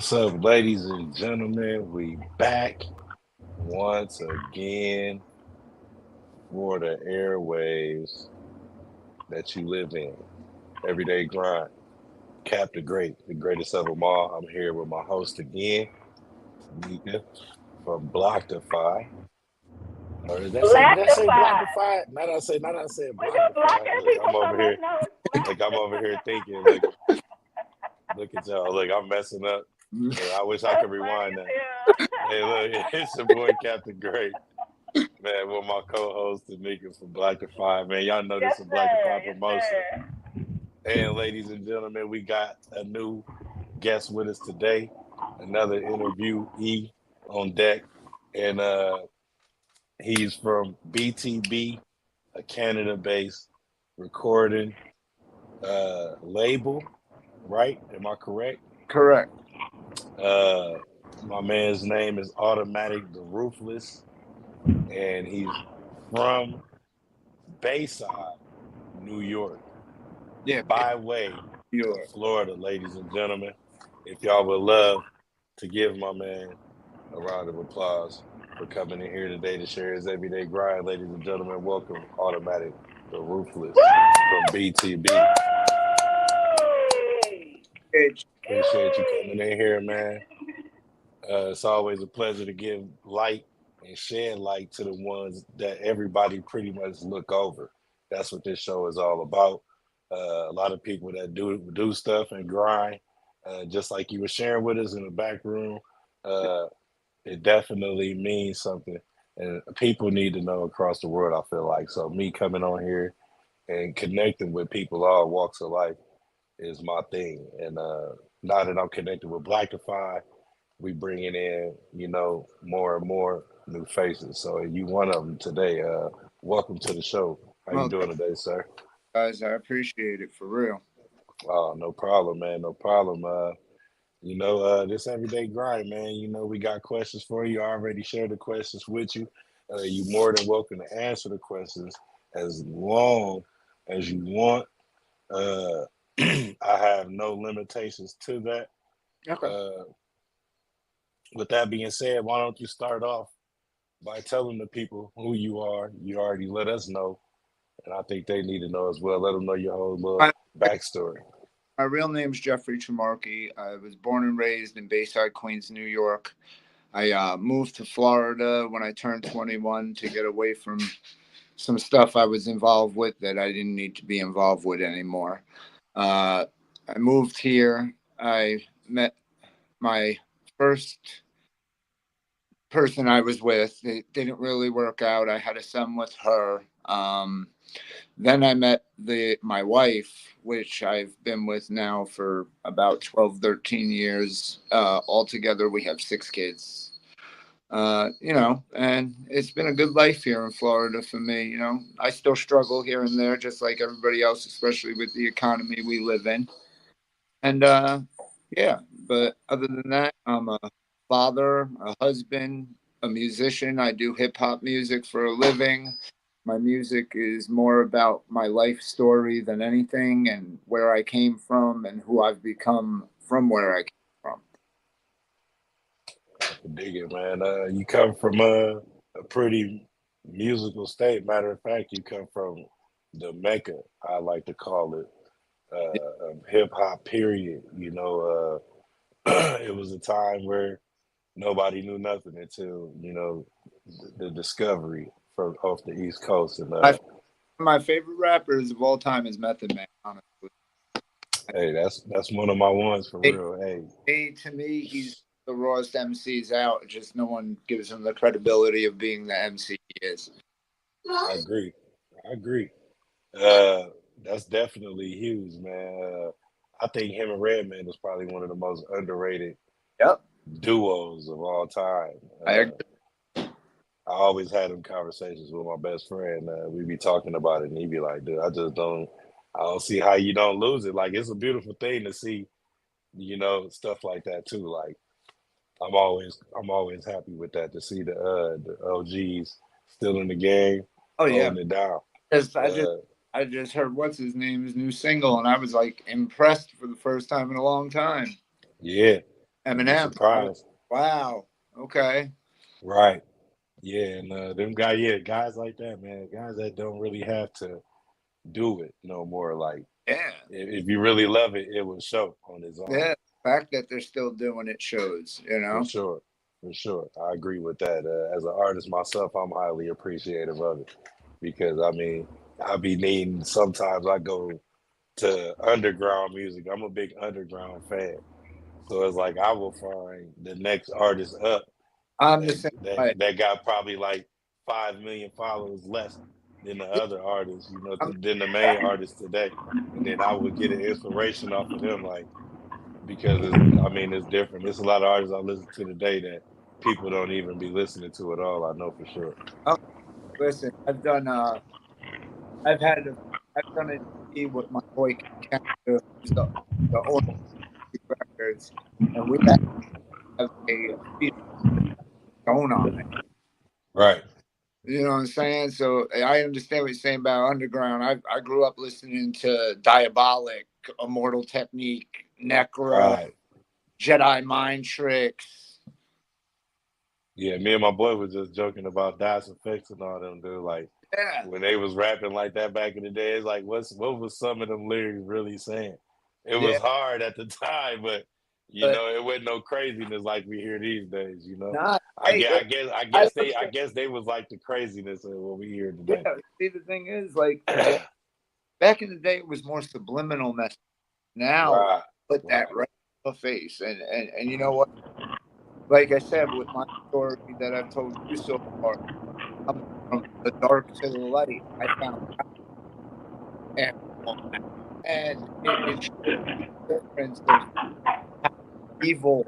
What's up, ladies and gentlemen? We back once again for the airwaves that you live in. Everyday grind. Cap the Great, the greatest of them all. I'm here with my host again, Nika from Blockify. Or did I say Blackified. Blockify? Not I said What you Blockify. blocking Look, people from listening to I'm black? over here thinking, look at y'all. Look, I'm messing up. And I wish I That's could funny rewind as that. hell. Hey, look, it's your boy Captain Great. Man, with my co-host Tamika from Black to Five, man, y'all know Yes, this is a Black to sir. Five Yes, promotion. sir. And ladies and gentlemen, we got a new guest with us today. Another interviewee on deck, and he's from BTB, a Canada-based recording label. Right? Am I correct? Correct. Uh, my man's name is Autamatik the Ruthless, and he's from Bayside, New York, Yeah, by way of York. Florida, ladies and gentlemen. If y'all would love to give my man a round of applause for coming in here today to share his everyday grind, ladies and gentlemen, welcome Autamatik the Ruthless from BTB. It's Appreciate you coming in here, man. It's always a pleasure to give light and shed light to the ones that everybody pretty much look over. That's what this show is all about. A lot of people that do stuff and grind, just like you were sharing with us in the back room. Uh, it definitely means something, and people need to know across the world. I feel like so. Me coming on here and connecting with people all walks of life is my thing. And now that I'm connected with Blackify, we bringing in, more and more new faces. So you one of them today. Welcome to the show. How you well, doing today, sir? guys, I appreciate it for real. Oh, no problem, man. No problem. This everyday grind, man. We got questions for you. I already shared the questions with you. You more than welcome to answer the questions as long as you want. Uh, I have no limitations to that. Okay. Uh, with that being said, why don't you start off by telling the people who you are? You already let us know, and I think they need to know as well. Let them know your whole little My, backstory. my real name's Jeffrey Tremarky. I was born and raised in Bayside, Queens, New York. I moved to Florida when I turned 21 to get away from some stuff I was involved with that I didn't need to be involved with anymore. Uh, I moved here. I met my first person I was with. It didn't really work out. I had a son with her. Then I met my wife, which I've been with now for about 12, 13 years. Altogether, we have 6 kids. And it's been a good life here in Florida for me. I still struggle here and there, just like everybody else, especially with the economy we live in. And yeah, but other than that, I'm a father, a husband, a musician. I do hip hop music for a living. My music is more about my life story than anything and where I came from and who I've become from where I came from. I can dig it, man. You come from a pretty musical state. Matter of fact, you come from the Mecca, I like to call it, of hip hop. Period. It was a time where nobody knew nothing until the discovery from off the East Coast, and My, my favorite rappers of all time is Method Man, honestly. hey, that's one of my ones for Hey, real. Hey, to me, he's the rawest MCs out. Just no one gives him the credibility of being the MC he is. I agree. I agree. Uh, that's definitely huge, man. I think him and Redman is probably one of the most underrated Yep, duos of all time. I agree. I always had them conversations with my best friend. We be talking about it, and he'd be like, "Dude, I don't see how you don't lose it. Like, it's a beautiful thing to see, stuff like that too. Like, I'm always happy with that to see the OGs still in the game, Oh yeah, holding it down. just I just Uh, I just heard what's his name's new single, and I was like impressed for the first time in a long time. yeah, You'd be Eminem. surprised. Wow. Okay. Right. Yeah, and them guys, yeah, guys like that, man, guys that don't really have to do it no more. Like, Yeah. if you really love it, it will show on its own. Yeah. The fact that they're still doing it shows, you For know. sure. For sure. I agree with that. As an artist myself, I'm highly appreciative of it because, I mean, I be needing, sometimes I go to underground music. I'm a big underground fan. So it's like I will find the next artist up I'm the that same way. that got probably like 5 million followers less than the Yeah, other artists, I'm, than the main artist today. And then I would get an inspiration off of them, like, because I mean, it's different. There's a lot of artists I listen to today that people don't even be listening to at all. I know for sure. I'm, listen, I've had, a, I've done it with my boy Canada, who's the owner of records, and we have a feature going on it. Right, You know what I'm saying? So I understand what you're saying about underground. I grew up listening to Diabolic, Immortal Technique, Necro, right. Jedi Mind Tricks. Yeah, me and my boy was just joking about Das Effects and all them, dude. Like, Yeah, when they was rapping like that back in the day, it's like, what was some of them lyrics really saying? It was yeah. hard at the time, but But it wasn't no craziness like we hear these days. not, hey, I look I at, guess they was like the craziness of what we hear today. yeah. See, the thing is, like, back in the day, it was more subliminal message. Now, Right, put that right. right in the face. And you know what? Like I said, with my story that I've told you so far, coming from the dark to the light, I found out and it shows you the difference of how evil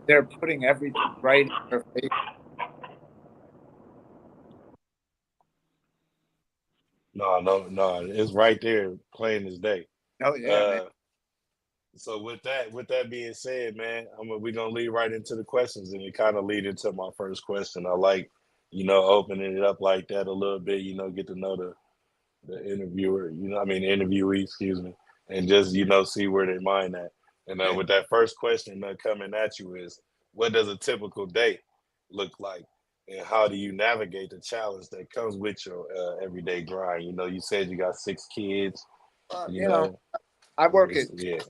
they're putting everything right in their face. No, no, no. It's right there, plain as day. Oh yeah, man. Uh, so with that being said, man, we're gonna lead right into the questions, and it kind of lead into my first question. I like, opening it up like that a little bit. Get to know the interviewer. I mean, the interviewee, excuse me, and just see where they mind at. And Yeah. with that first question coming at you is, what does a typical day look like, and how do you navigate the challenge that comes with your everyday grind? You said you got 6 kids. You You know, know, I work at yeah.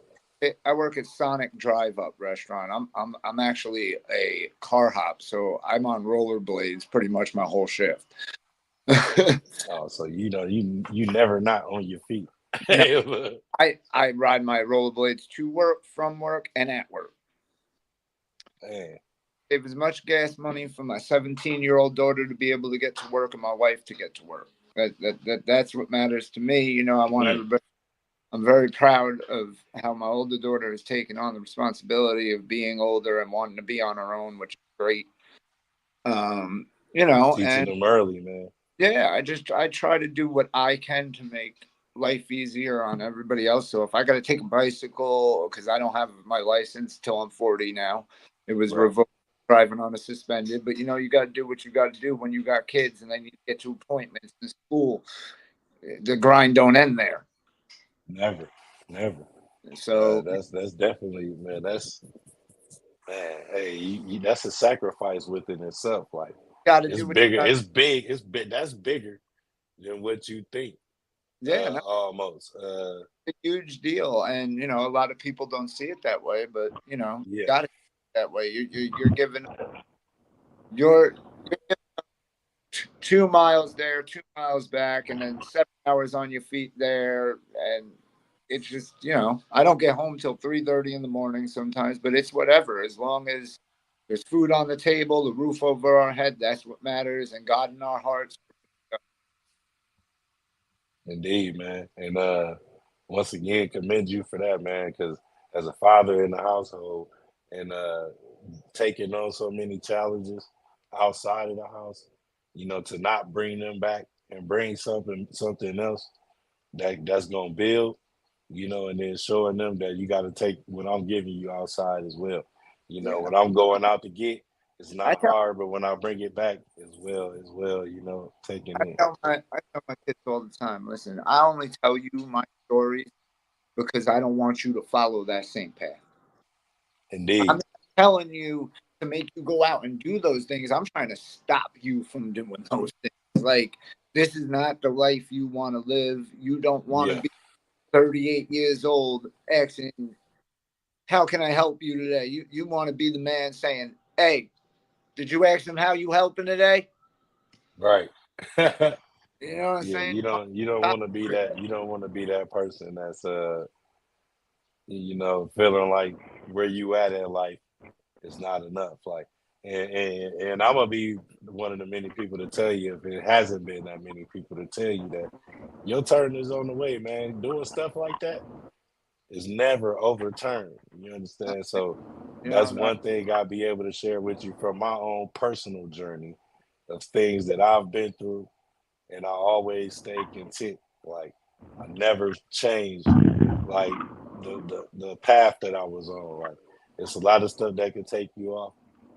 I work at Sonic Drive Up Restaurant. I'm actually a car hop, so I'm on rollerblades pretty much my whole shift. Oh, so you never not on your feet. No, Man, I ride my rollerblades to work, from work, and at work. Save as much gas money for my 17-year-old daughter to be able to get to work and my wife to get to work. That's what matters to me. I want mm, everybody. I'm very proud of how my older daughter has taken on the responsibility of being older and wanting to be on her own, which is great. teaching And them early, man. yeah, I try to do what I can to make life easier on everybody else. So if I got to take a bicycle because I don't have my license till I'm 40 now, it was Right. revoked driving on a suspended. But you got to do what you got to do when you got kids and they need to get to appointments in school. The grind don't end there. Never, never. So That's definitely, man. Hey, that's a sacrifice within itself. Like, got to it's do what you bigger. got. It's big. It's big. That's bigger than what you think. Yeah, no, Almost. it's a huge deal, and a lot of people don't see it that way. But Yeah. got it that way. You're giving you're 2 miles there, 2 miles back, and then 7 hours on your feet there. And it's just, I don't get home till 3:30 in the morning sometimes, but it's whatever. As long as there's food on the table, the roof over our head, that's what matters, and God in our hearts. Indeed, man. And once again, commend you for that, man. Because as a father in the household and taking on so many challenges outside of the house, to not bring them back and bring something else that's gonna build, and then showing them that you got to take what I'm giving you outside as well. Yeah. What I'm going out to get, it's I not tell hard, but when I bring it back as well, taking it. I tell my kids all the time, listen, I only tell you my stories because I don't want you to follow that same path. Indeed. I'm not telling you to make you go out and do those things. I'm trying to stop you from doing those things. Like, this is not the life you want to live. You don't want to Yeah. be 38 years old asking, how can I help you today? You want to be the man saying, hey, did you ask him how you helping today? Right. You know what I'm Yeah, saying? you don't want to be that, you don't want to be that person that's feeling like where you at in life is not enough. Like, and I'm gonna be one of the many people to tell you, if it hasn't been that many people to tell you, that your turn is on the way, man. Doing stuff like that is never overturned. You understand? So You know, that's one thing I'll be able to share with you from my own personal journey of things that I've been through, and I always stay content. Like, I never changed, like, the path that I was on. Like, it's a lot of stuff that can take you off.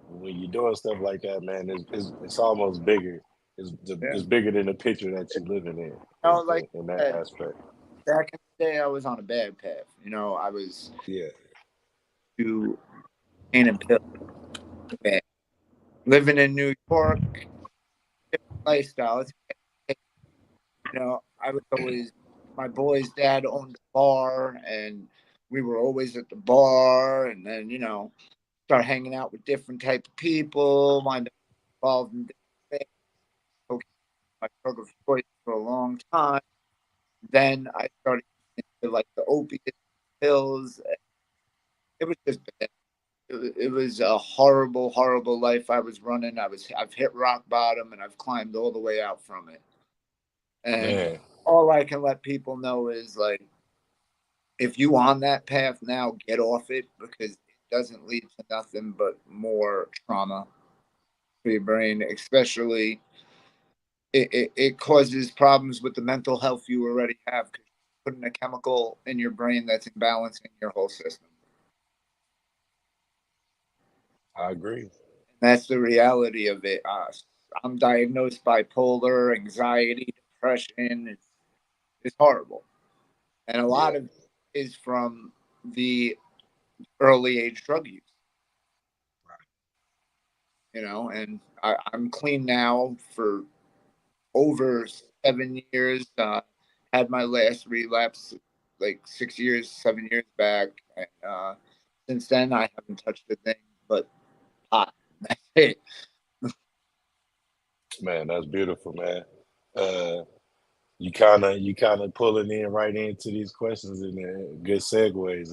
When you're doing stuff like that, man, it's almost bigger. yeah. It's bigger than the picture that you're living Like in that I said, aspect. back in the day, I was on a bad path. I was Yeah, to pain and pill, bad. Living in New York, different lifestyle. I was always, my boy's dad owned a bar, and we were always at the bar, and then start hanging out with different type of people, wind up involved in different things. Okay, my drug of choice for a long time. Then I started into like the opiate pills. It was just bad. It was a horrible, horrible life I was running. I've hit rock bottom, and I've climbed all the way out from it. And man. all I can let people know is, like, if you on that path now, get off it, because it doesn't lead to nothing but more trauma for your brain. Especially, it causes problems with the mental health you already have, because you're putting a chemical in your brain that's imbalancing your whole system. I agree. And that's the reality of it. I'm diagnosed bipolar, anxiety, depression. It's horrible, and a Yeah, lot of it is from the early age drug use. And I'm clean now for over 7 years. Had my last relapse like 6 years, 7 years back. And, since then, I haven't touched a thing but pot. That's it. man, that's beautiful, man. Uh, you kind of pulling in right into these questions and good segues.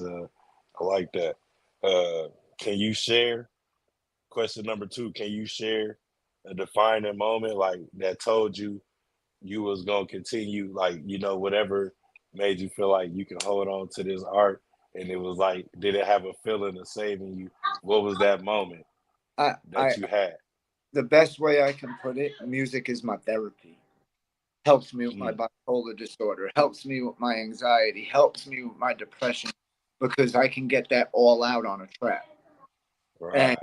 I like that. Uh, can you share question number two? Can you share a defining moment like that told you you was gonna continue, like, whatever made you feel like you can hold on to this art, and it was like, did it have a feeling of saving you? What was that moment that I you had? The best way I can put it, music is my therapy. Helps me with my Mm, bipolar disorder. Helps me with my anxiety. Helps me with my depression, because I can get that all out on a track. And right.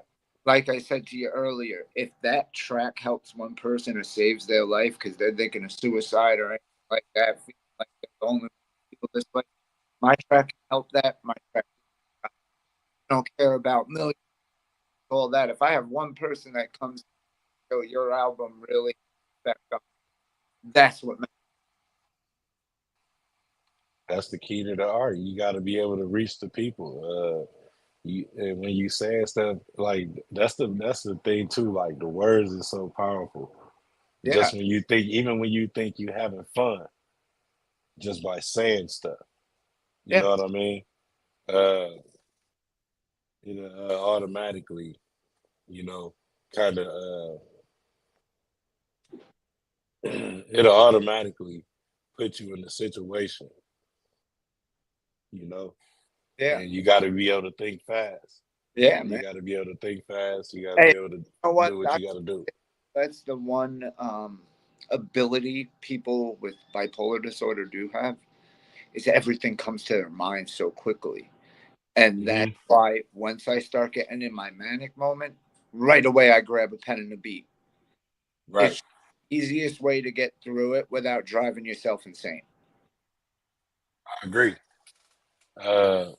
like I said to you earlier, if that track helps one person or saves their life because they're thinking of suicide or anything like that, feeling like they're the only people this way, my track can help that. My track, I don't care about millions, all that. If I have one person that comes, "Yo, your album really," that's what matters. That's the key to the art. You got to be able to reach the people. And when you saying stuff like, that's the thing too. Like, the words is so powerful. Yeah, Just when you think, even when you think you having fun, just by saying stuff. You yeah, know what I mean? Uh, automatically, you know, kind of, it'll automatically put you in a situation, you know, yeah, and you got to be able to think fast. yeah, You man. got to be able to think fast. You got to Hey, be you able to know what? do what you got to do. That's the one ability people with bipolar disorder do have, is everything comes to their mind so quickly. And that's Hmm. why once I start getting in my manic moment, right away I grab a pen and a beat. Right. It's the easiest way to get through it without driving yourself insane. I agree. Uh,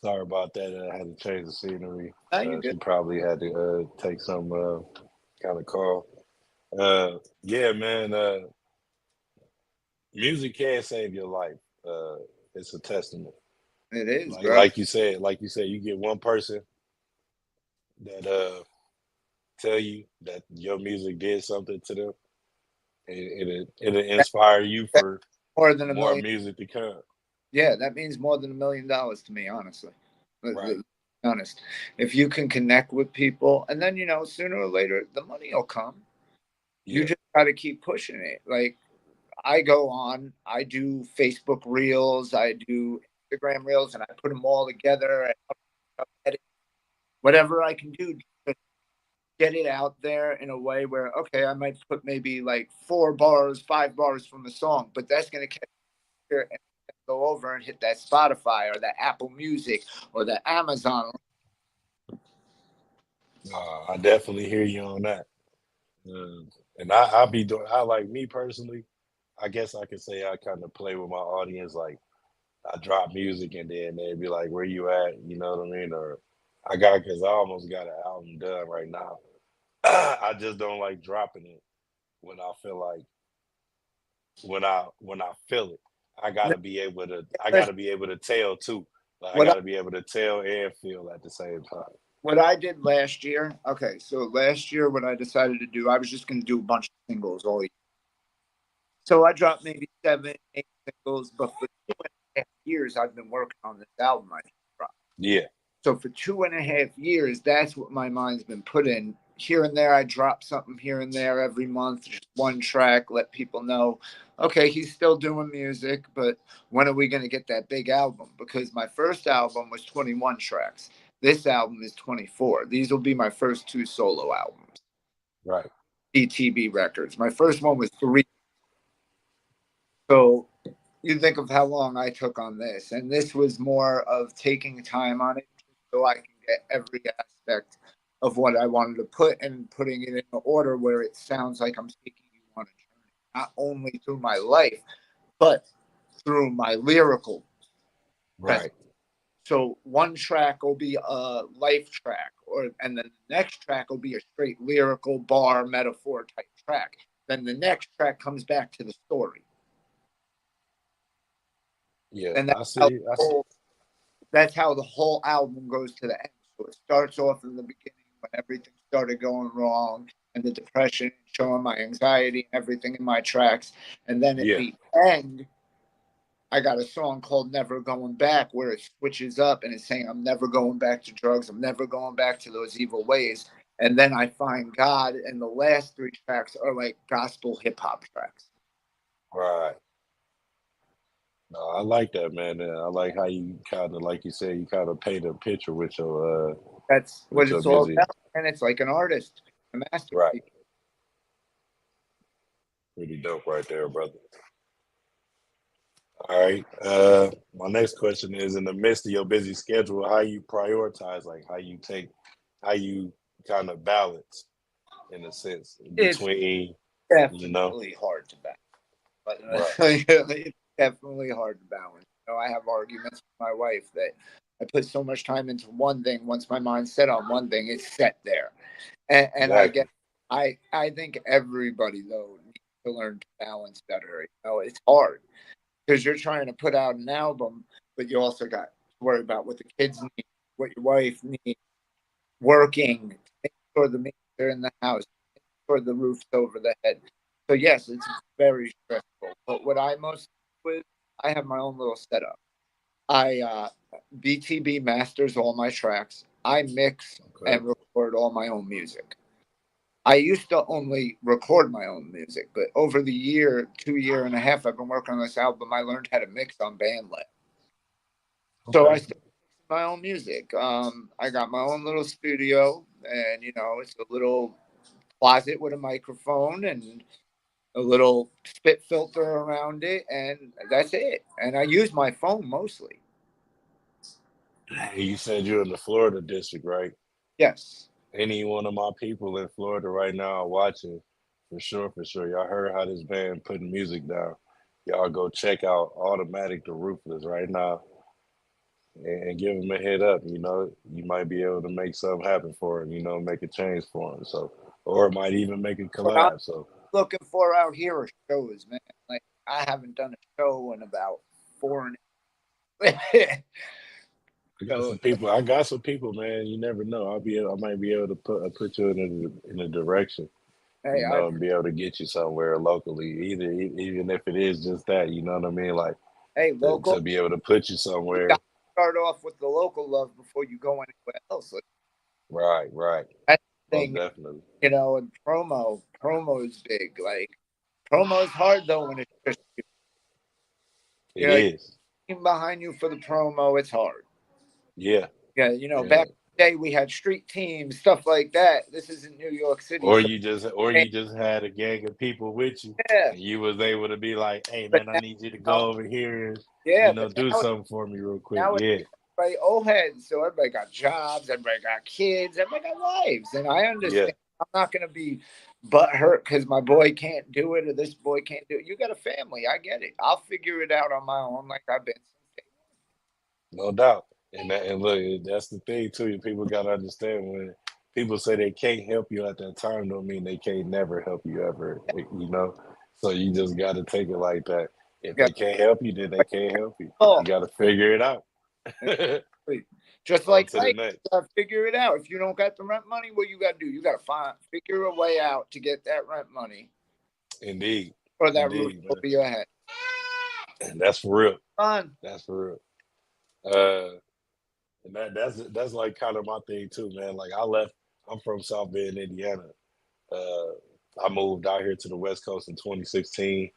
Sorry about that. I had to change the scenery. Now you good. She probably had to take some kind of call. Yeah, man. Music can save your life. Uh, it's a testament. It is, Like bro. like you said, you get one person that tell you that your music did something to them, and it'll That, inspire you that's for more than a more million. music to come. Yeah, that means more than $1 million to me, honestly. Right. Honest. If you can connect with people, and then sooner or later the money will come. You Yeah. just got to keep pushing it. Like I go on, I do Facebook Reels, I do Instagram Reels, and I put them all together and edit whatever I can do to get it out there in a way where okay, I might put maybe like 4 bars, 5 bars from the song, but that's going to catch here and go over and hit that Spotify or that Apple Music or the Amazon. I definitely hear you on that. And I be doing. I like me personally. I guess I could say I kind of play with my audience. Like I drop music and then they'd be like, "Where you at?" You know what I mean? Or because I almost got an album done right now. I just don't like dropping it when I feel like when I feel it. I gotta be able to tell too. Like I What I, gotta be able to tell and feel at the same time. what I did last year, okay, so last year what I decided to do, I was just going to do a bunch of singles all year. So I dropped maybe 7, 8 singles, but for 2.5 years I've been working on this album I just dropped. Yeah, So for 2.5 years, that's what my mind's been put in. Here and there, I drop something here and there every month, just one track, let people know, okay, he's still doing music, but when are we going to get that big album? Because my first album was 21 tracks. This album is 24. These will be my first two solo albums, right, BTB Records. My first one was three. So you think of how long I took on this, and this was more of taking time on it so I can get every aspect of what I wanted to put and putting it in an order where it sounds like I'm taking you on a journey, not only through my life, but through my lyrical presence. right. So one track will be a life track, and then the next track will be a straight lyrical bar metaphor type track. Then the next track comes back to the story, Yeah, and that's I how the see. I see. whole that's how the whole album goes to the end. So it starts off in the beginning when everything started going wrong and the depression, showing my anxiety and everything in my tracks. And then at Yeah, the end, I got a song called Never Going Back where it switches up and it's saying, I'm never going back to drugs. I'm never going back to those evil ways. And then I find God, and the last three tracks are like gospel hip hop tracks. right. No, I like that, man. I like how you kind of, like you said, you kind of paint a picture That's what with your it's all music. about. And it's like an artist, a Right. masterpiece. Pretty dope right there, brother. All right. My next question is: in the midst of your busy schedule, how you prioritize, like how you kind of balance, in a sense, It's between, you know, definitely hard to balance. But right, it's definitely hard to balance. I have arguments with my wife that I put so much time into one thing. Once my mind's set on one thing, it's set there. And I exactly, get, I think everybody though needs to learn to balance better. It's hard because you're trying to put out an album, but you also got to worry about what the kids need, what your wife needs, working, make sure the meals are in the house, make sure the roof's over the head. So yes, it's very stressful. But what I most with, I have my own little setup. I BTB masters all my tracks. I mix okay, and record all my own music. I used to only record my own music, but over the year, 2 year and a half, I've been working on this album. I learned how to mix on Bandlit. So I okay, started mixing my own music. I got my own little studio, and it's a little closet with a microphone and a little spit filter around it, and that's it. And I use my phone mostly. Hey, you said you're in the Florida district, right? Yes, Any one of my people in Florida right now are watching, for sure, for sure. Y'all heard how this band putting music down. Y'all go check out Automatic the Ruthless right now. and give them a head up. You know, you might be able to make something happen for them. You know, make a change for them. So, or it might even make a What I'm collab. So, looking for out here are shows, man. Like I haven't done a show in about four and so I got some people, man. You never know. I might be able to put you in a direction. hey, You I know, and be able to get you somewhere locally. Even if it is just that. You know what I mean? Like hey to local. be able to put you You got somewhere. to start off with the local love before you go anywhere else. Like, Right, right. that's the Most thing, definitely. and promo is big. Like promo is hard though when it's just It like is. team behind you for the promo. It's hard. Yeah. Yeah, Yeah. back in the day we had street teams, stuff like that. This isn't New York City, so Or yeah, you just had a gang of people with you yeah. and you was able to be like, hey But man, I now, need you to you know, go over here and yeah, but do something for me real quick. now Yeah. everybody old heads, so everybody got jobs, everybody got kids, everybody got lives, and I Yeah. understand. I'm not gonna be butt hurt because my boy can't do it or this boy can't do it. You got a family, I get it. I'll figure it out on my own, like I've been since day No doubt. And look, that's the thing too. People gotta understand when people say they can't help you at that time, don't mean they can't never help you ever. You know, so you just gotta take it like that. If one. they can't help you, then they can't help you. Oh, You gotta figure it out. just On like to the life, next. you gotta figure it out. If you don't got the rent money, what you gotta do? You gotta figure a way out to get that rent money Indeed, or that roof indeed, over man. your head. And that's for real. Fun. That's for real. Uh, and that's like kind of my thing too, man. Like I left. I'm from South Bend, Indiana. Uh, I moved out here to the West Coast in 2016.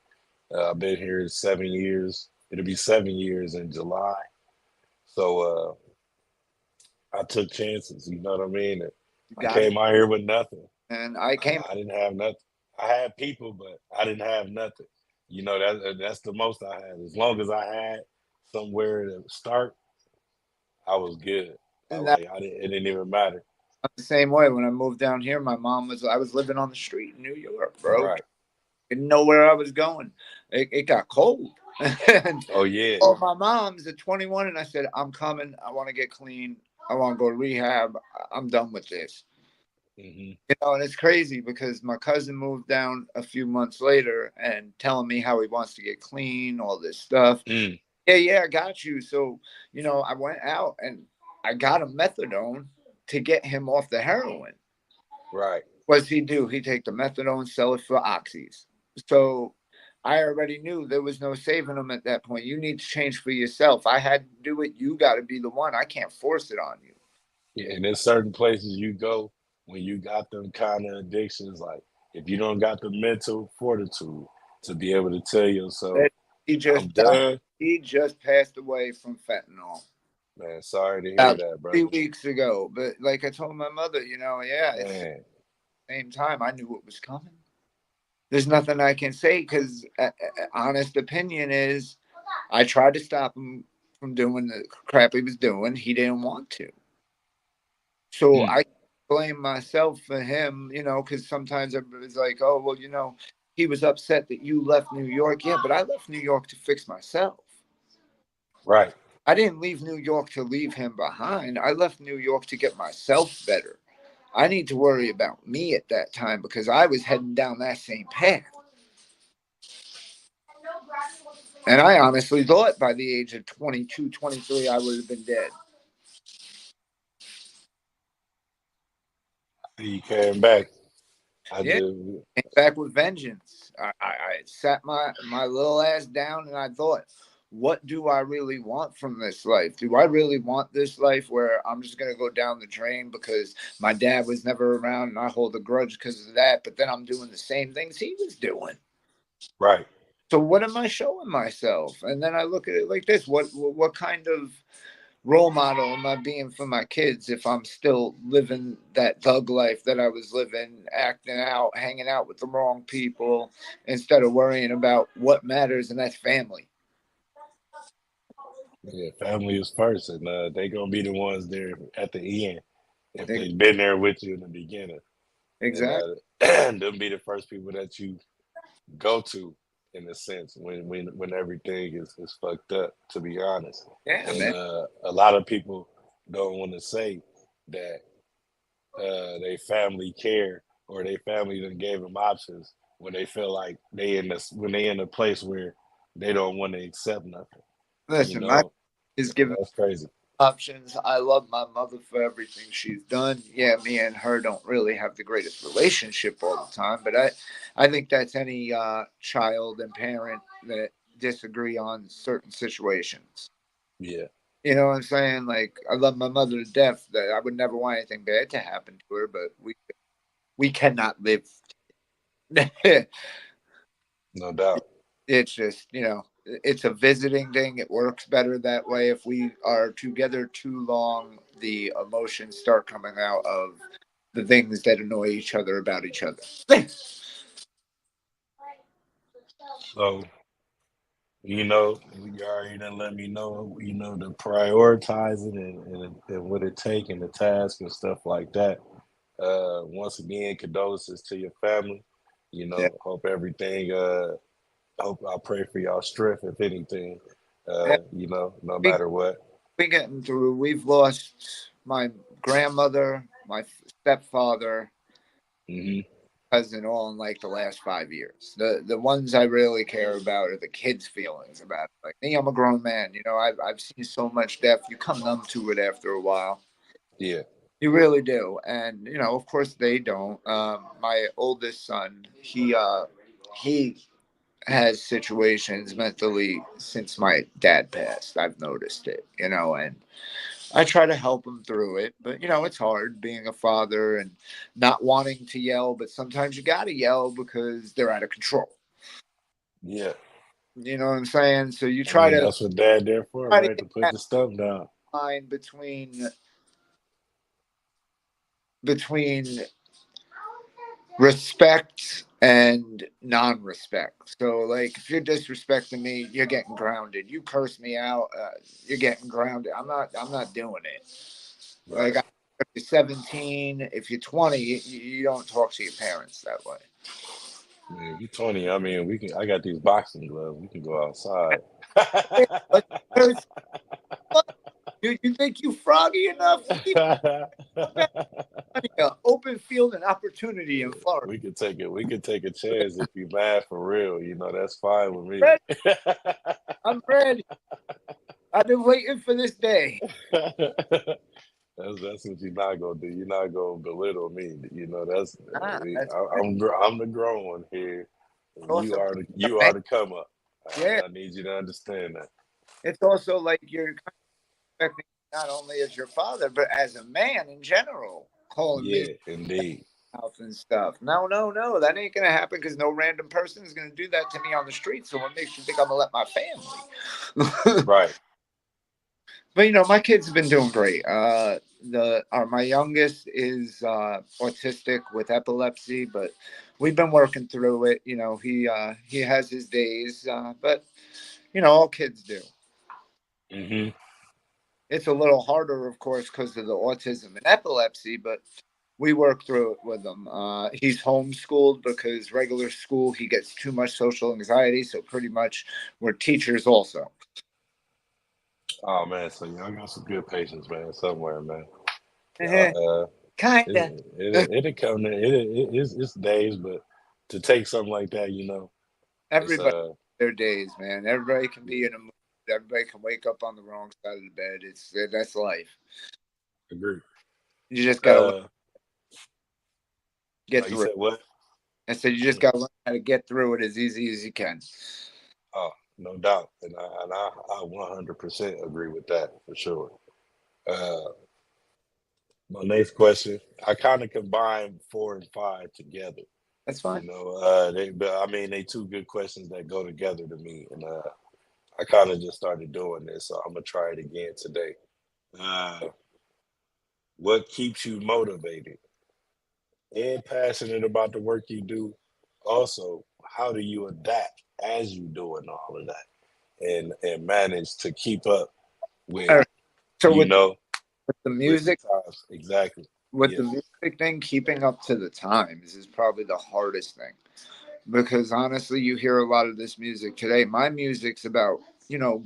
I've been here 7 years. It'll be 7 years in July. So I took chances. You know what I mean? And You I got it. came out here with nothing. And I came. I didn't have nothing. I had people, but I didn't have nothing. You know that's the most I had. As long as I had somewhere to start, I was good. And that It didn't even matter. I'm the same way. When I moved down here, my mom was. I was living on the street in New York, bro. Right. Didn't know where I was going. It got cold. And Oh yeah. oh, my mom's at 21, and I said, "I'm coming. I want to get clean. I want to go to rehab. I'm done with this." Hmm. And it's crazy because my cousin moved down a few months later and telling me how he wants to get clean, all this stuff. Mm. Yeah, yeah, I got you. So, I went out and I got a methadone to get him off the heroin. Right. What's he do? He take the methadone, sell it for oxys. So I already knew there was no saving him at that point. You need to change for yourself. I had to do it. You got to be the one. I can't force it on you. Yeah, and there's certain places you go when you got them kind of addictions. Like if you don't got the mental fortitude to be able to tell yourself, He "I'm just died. done," He just passed away from fentanyl man. Sorry to hear about that, 3 brother. weeks ago. But like I told my mother, yeah, it's the Man, same time. I knew it was coming. There's nothing I can say because honest opinion is I tried to stop him from doing the crap he was doing. He didn't want to. So mm, I blame myself for him, because sometimes everybody's like, oh, well, he was upset that you left New York. Yeah, but I left New York to fix myself. right. I didn't leave New York to leave him behind. I left New York to get myself better. I need to worry about me at that time because I was heading down that same path. And I honestly thought by the age of 22, 23, I would have been dead. You came back. I Yeah, just came back with vengeance. I sat my little ass down and I thought, what do I really want from this life? Do I really want this life where I'm just going to go down the drain because my dad was never around and I hold a grudge because of that, but then I'm doing the same things he was doing? right. So what am I showing myself? And then I look at it like this: what kind of role model am I being for my kids if I'm still living that thug life that I was living, acting out, hanging out with the wrong people, instead of worrying about what matters, and that's family. Yeah, family is first, and they gonna be the ones there at the end if Ex- they've been there with you in the beginning, and Exactly. them be the first people that you go to in a sense when everything is fucked up, to be honest. Yeah, And man. a lot of people don't want to say that they family care or they family done gave them options when they feel like they in a place where they don't want to accept nothing. You Listen, my know, is given that's crazy. options. I love my mother for everything she's done. Yeah, me and her don't really have the greatest relationship all the time, but I think that's any child and parent that disagree on certain situations. Yeah, You know what I'm saying? Like I love my mother to death. That I would never want anything bad to happen to her, but we cannot live. no doubt. It's just, it's a visiting thing. It works better that way. If we are together too long, the emotions start coming out of the things that annoy each other about each other. So you already done let me know, the prioritizing and what it take and the task and stuff like that. Once again, condolences to your family. Yeah. Hope everything. Hope I pray for y'all strength, if anything. Yeah, No we matter what. we getting through. We've lost my grandmother, my stepfather, Hmm. cousin, all in like the last 5 years. The ones I really care about are the kids' feelings about it. Like me, I'm a grown man. I've seen so much death. You come numb to it after a while. Yeah. You really do, and of course they don't. My oldest son, he has situations mentally since my dad passed. I've noticed it, and I try to help him through it. But it's hard being a father and not wanting to yell, but sometimes you gotta yell because they're out of control. Yeah. You know what I'm saying? So you I try mean, to that's what dad there for, try to right? get To put that the stuff down. line between respect and non-respect. So, like, if you're disrespecting me, you're getting grounded. You curse me out, you're getting grounded. I'm not doing it. Like, Right. if you're 17, if you're 20, you don't talk to your parents that way. Man, you 20. I mean, we can. I got these boxing gloves. We can go outside. But you think you froggy enough? Leave an open field and opportunity in Florida. We could take it. We could take a chance if you mad for real. That's fine with me. Ready? I'm ready. I've been waiting for this day. That's what you're not gonna do. You're not gonna belittle me. That's That's I'm the grown one here, and also you man. are the come up. Yeah, I need you to understand that. it's also like you're expecting not only as your father, but as a man in general, calling me Yeah, indeed. out and stuff. No, no, no, that ain't gonna happen because no random person is gonna do that to me on the street. So what makes you think I'm gonna let my family? Right. But my kids have been doing great. The my youngest is autistic with epilepsy, but we've been working through it. He has his days, but all kids do. Hmm. It's a little harder, of course, because of the autism and epilepsy, but we work through it with him. He's homeschooled because regular school he gets too much social anxiety, so pretty much we're teachers also. Oh man, so y'all got some good patience, man. Somewhere, man. Y'all, Kinda. it'll come. It's days, but to take something like that, it's Everybody their days, man. Everybody can be in a mood. Everybody can wake up on the wrong side of the bed. That's life. agree. You just gotta Uh, get you through it. said what? I said you just gotta learn how to get through it as easy as you can. Oh, no doubt, and I 100% agree with that for sure. Uh, my next question, I kind of combine 4 and 5 together. That's fine. But I mean, they two good questions that go together to me, and I kind of just started doing this, so I'm gonna try it again today. Uh, what keeps you motivated and passionate about the work you do? Also, how do you adapt as you doing all of that and manage to keep up All with right. So you know with the with the music, times? Exactly. with Yeah. the music thing, keeping up to the times is probably the hardest thing Because honestly, you hear a lot of this music today. My music's about,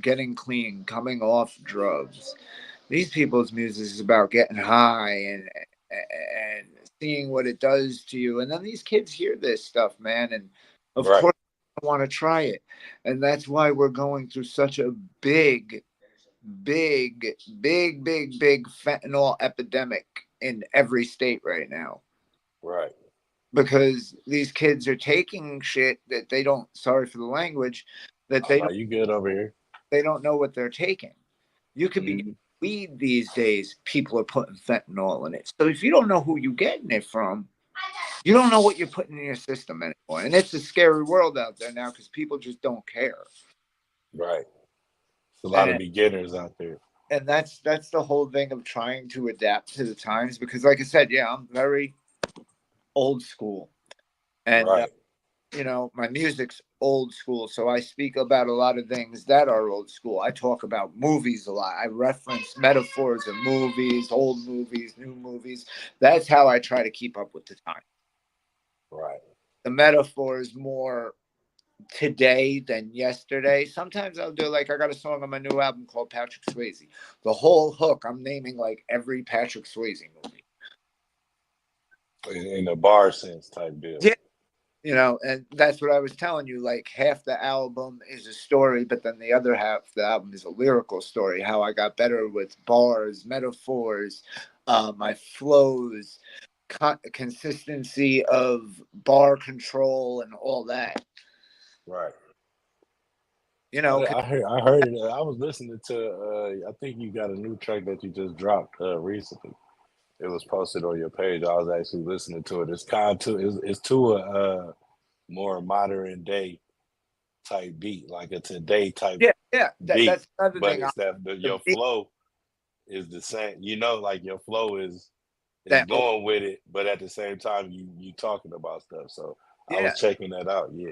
getting clean, coming off drugs. These people's music is about getting high and seeing what it does to you. And then these kids hear this stuff, man, and of Right, course they want to try it. And that's why we're going through such a big, big, big fentanyl epidemic in every state right now. right. Because these kids are taking shit that they don't, sorry for the language, that Oh no, you good over here. they don't know what they're taking. You could be getting Hmm. weed these days, people are putting fentanyl in it. So if you don't know who you're getting it from, you don't know what you're putting in your system anymore. And it's a scary world out there now because people just don't care. Right. It's a lot of And beginners out there. and that's the whole thing of trying to adapt to the times because like I said, yeah, I'm very old school. And Right, my music's old school, so I speak about a lot of things that are old school. I talk about movies a lot. I reference metaphors of movies, old movies, new movies. That's how I try to keep up with the time. right. The metaphor is more today than yesterday. Sometimes I'll do like I got a song on my new album called Patrick Swayze. The whole hook, I'm naming like every Patrick Swayze movie. In a bar sense type deal. Yeah, and that's what I was telling you. Like half the album is a story, but then the other half of the album is a lyrical story. How I got better with bars, metaphors, my flows, consistency of bar control, and all that. Right. You know, 'cause- I heard it. I was listening to. I think you got a new track that you just dropped recently. It was posted on your page. I was actually listening to it. It's kind of it's to a more modern day type beat, like a today type yeah, yeah. beat, That's another but thing. it's that The your beat flow is the same. Like your flow is that, going with it, but at the same time you talking about stuff. So I was yeah, checking that out. Yeah.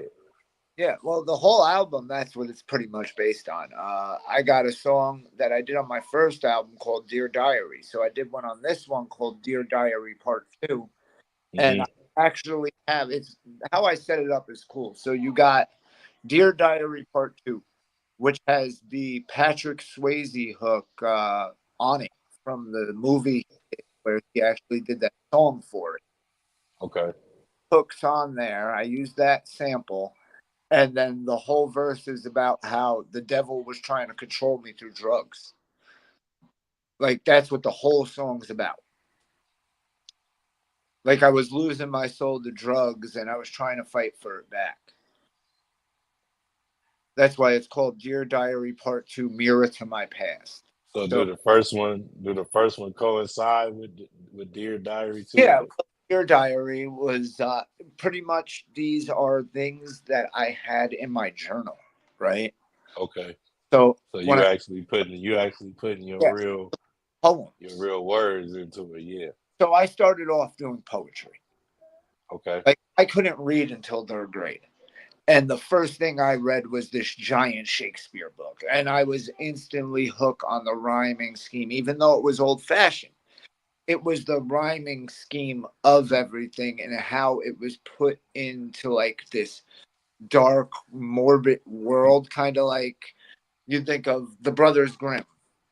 yeah. Well, the whole album, that's what it's pretty much based on. I got a song that I did on my first album called Dear Diary. So I did one on this one called Dear Diary Part 2. And I Hmm. actually have it's how I set it up is cool. So you got Dear Diary Part 2, which has the Patrick Swayze hook on it from the movie where he actually did that song for it. Okay. Hooks on there. I used that sample. And then the whole verse is about how the devil was trying to control me through drugs. Like that's what the whole song's about. Like I was losing my soul to drugs and I was trying to fight for it back. That's why it's called Dear Diary Part 2 Mirror to My Past. So So do the first one coincide with Dear Diary too? yeah, Dear Diary was pretty much these are things that I had in my journal, right? Okay. So So when I you actually putting yeah, your poems. real words into it. Yeah. So I started off doing poetry. Okay. Like I couldn't read until third grade. And the first thing I read was this giant Shakespeare book. And I was instantly hooked on the rhyming scheme, even though it was old fashioned. It was the rhyming scheme of everything and how it was put into like this dark, morbid world, kind of like you think of the Brothers Grimm.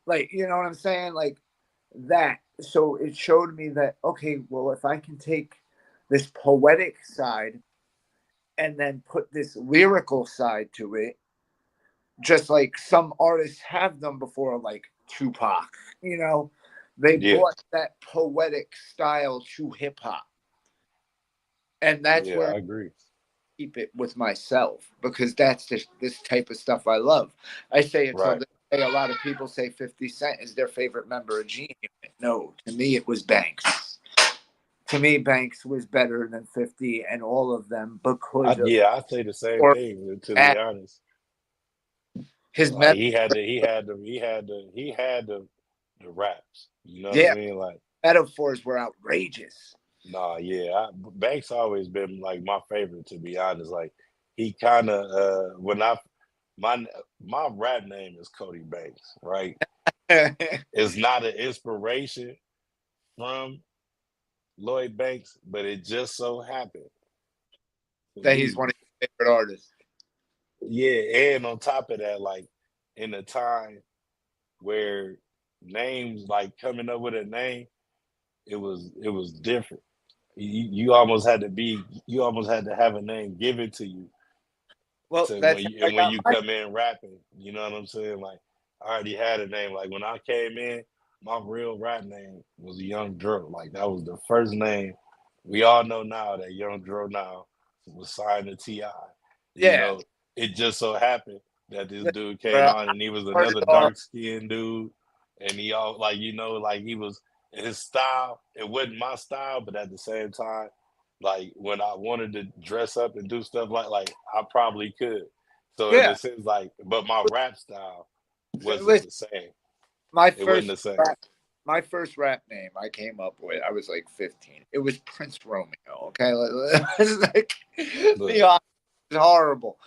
Like, you know what I'm saying? Like that. So it showed me that, okay, well, if I can take this poetic side and then put this lyrical side to it, just like some artists have done before, like Tupac, you know, they Yeah. brought that poetic style to hip hop. And that's Yeah, where I I agree. keep it with myself because that's this type of stuff I love. I say it till Right. this day, a lot of people say 50 Cent is their favorite member of G Unit. No, to me, it was Banks. To me, Banks was better than 50 and all of them because of I say the same or thing to be honest. his Like met. he had the raps. You know what I Yeah, mean? Like, metaphors were outrageous. nah, yeah. Banks always been like my favorite to be honest. Like he kind of when I my my rap name is Cody Banks, right? That It's not an inspiration from Lloyd Banks, but it just so happened to he's be one of favorite artist. Yeah, and on top of that, like in a time where names like coming up with a name, it was different. You almost had to be you almost had to have a name given to you Well, to that's how I when got you my. come in rapping, you know what I'm saying? Like I already had a name. Like when I came in, my real rap name was Young Dro. Like that was the first name. We all know now that Young Dro now was signed to Ti. You Yeah, know, it just so happened that this dude came bro, on I and he was started another off. dark skinned dude, and he all like like he was his style. It wasn't my style, but at the same time, like when I wanted to dress up and do stuff like I probably could. So in a Yeah, sense, like, but my rap style wasn't listen, the same. my It wasn't first the same. rap, my first rap name I came up with. I was like 15. It was Prince Romeo. Okay, it's like the Look, is horrible.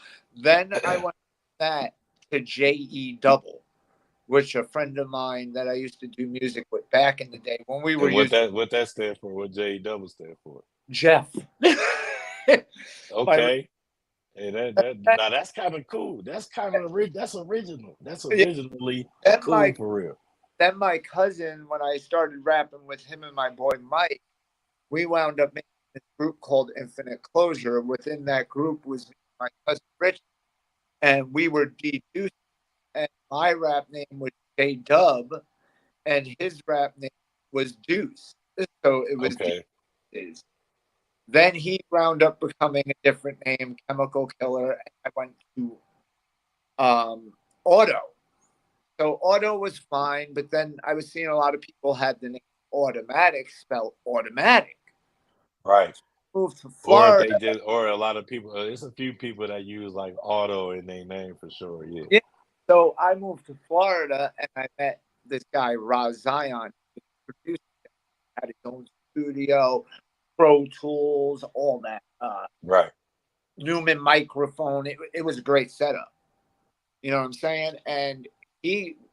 Then I went from that to JE Double, which a friend of mine that I used to do music with back in the day when we were and using what that stand for? What J double stand for? Jeff. My Okay. Hey, that now that's kind of cool. That's kind of that's original. That's yeah, originally then cool my for real. then my cousin, when I started rapping with him and my boy Mike, we wound up making this group called Infinite Closure. Within that group was me and my cousin Rich, and we were D Deuce, and my rap name was J Dub, and his rap name was Deuce. So it was Okay. Deuce. Then he wound up becoming a different name, Chemical Killer, and I went to Auto. So Auto was fine, but then I was seeing a lot of people had the name Automatic spelled automatic. Right. Moved to Or if they Florida. just, or a lot of people, there's a few people that use like auto in their name for sure. Yeah. Yeah. So I moved to Florida and I met this guy, Raz Zion, who produced, had his own studio, Pro Tools, all that. Right. Newman microphone. It was a great setup. You know what I'm saying? And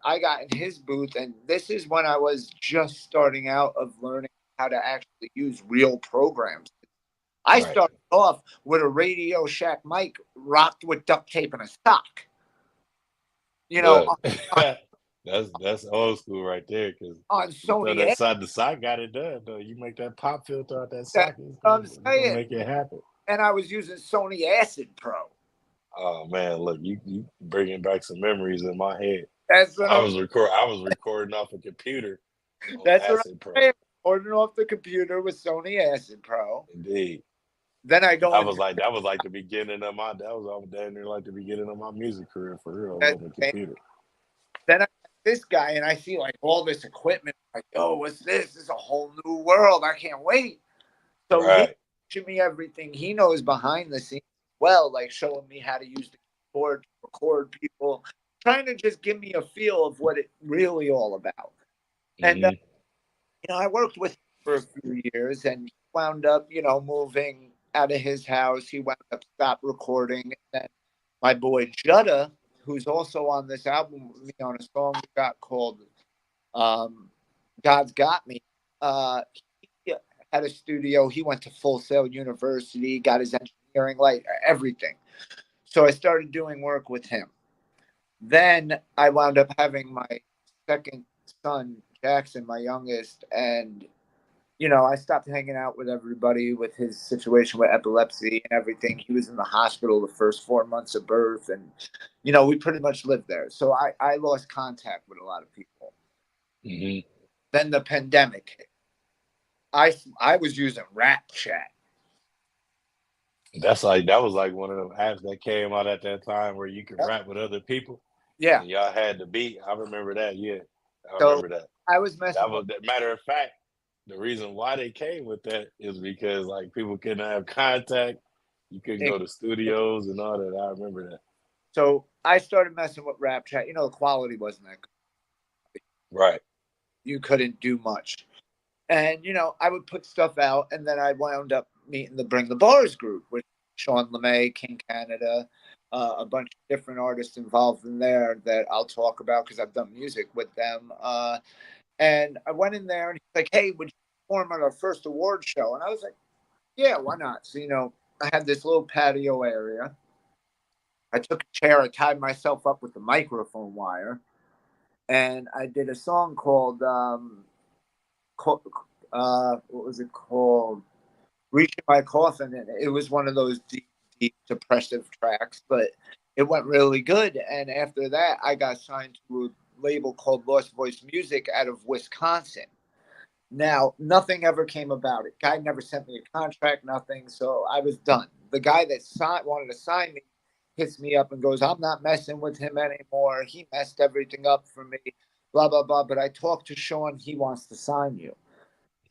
I got in his booth, and this is when I was just starting out of learning how to actually use real programs. I Right. started off with a Radio Shack mic rocked with duct tape and a sock. You know, Look, that's old school right there. Because on you throw Sony that A. side, the sock got it done though. You make that pop filter out that That's socket, what I'm it's gonna saying. make it happen. And I was using Sony Acid Pro. Oh man, look, you bringing back some memories in my head. That's what I'm. I was recording off a computer on That's what I'm Acid Pro. saying. Ordering off the computer with Sony Acid Pro. Indeed. Then I go into That was like the beginning of my that was all down there like the beginning of my music career for real. I was that. on the computer. Then I this guy and I see like all this equipment. Like, oh, what's this? This is a whole new world. I can't wait. So he Right. teaching me everything he knows behind the scenes as well, like showing me how to use the keyboard to record people, trying to just give me a feel of what it really all about. And Hmm. I worked with him for a few years, and he wound up, moving out of his house. He wound up stopped recording, and then my boy Jutta, who's also on this album with me on a song we got called um, "God's Got Me." He had a studio. He went to Full Sail University, got his engineering, like everything. So I started doing work with him. Then I wound up having my second son, Jackson, my youngest, and I stopped hanging out with everybody with his situation with epilepsy and everything. He was in the hospital the first 4 months of birth, and we pretty much lived there. So I lost contact with a lot of people. Hmm. Then the pandemic hit. I was using Rap Chat. That's like that was like one of them apps that came out at that time where you could rap with other people Yeah. and y'all had the beat. I remember that. Yeah, I So remember that. I was That messing with. was that matter of fact. The reason why they came with that is because like people couldn't have contact. You couldn't go to studios and all that. I remember that. So I started messing with Rap Chat. The quality wasn't that good. Right. You couldn't do much. And, I would put stuff out, and then I wound up meeting the Bring the Bars group with Sean LeMay, King Canada, a bunch of different artists involved in there that I'll talk about because I've done music with them. And I went in there, and he's like, hey, would you perform at our first award show? And I was like, yeah, why not? So, I had this little patio area. I took a chair, I tied myself up with the microphone wire, and I did a song called what was it called? Reaching My Coffin. And it was one of those deep, deep depressive tracks, but it went really good. And after that, I got signed to a label called Lost Voice Music out of Wisconsin. Now, nothing ever came about it. Guy never sent me a contract, nothing. So I was done. The guy that wanted to sign me hits me up and goes, I'm not messing with him anymore. He messed everything up for me, blah, blah, blah. But I talked to Sean. He wants to sign you.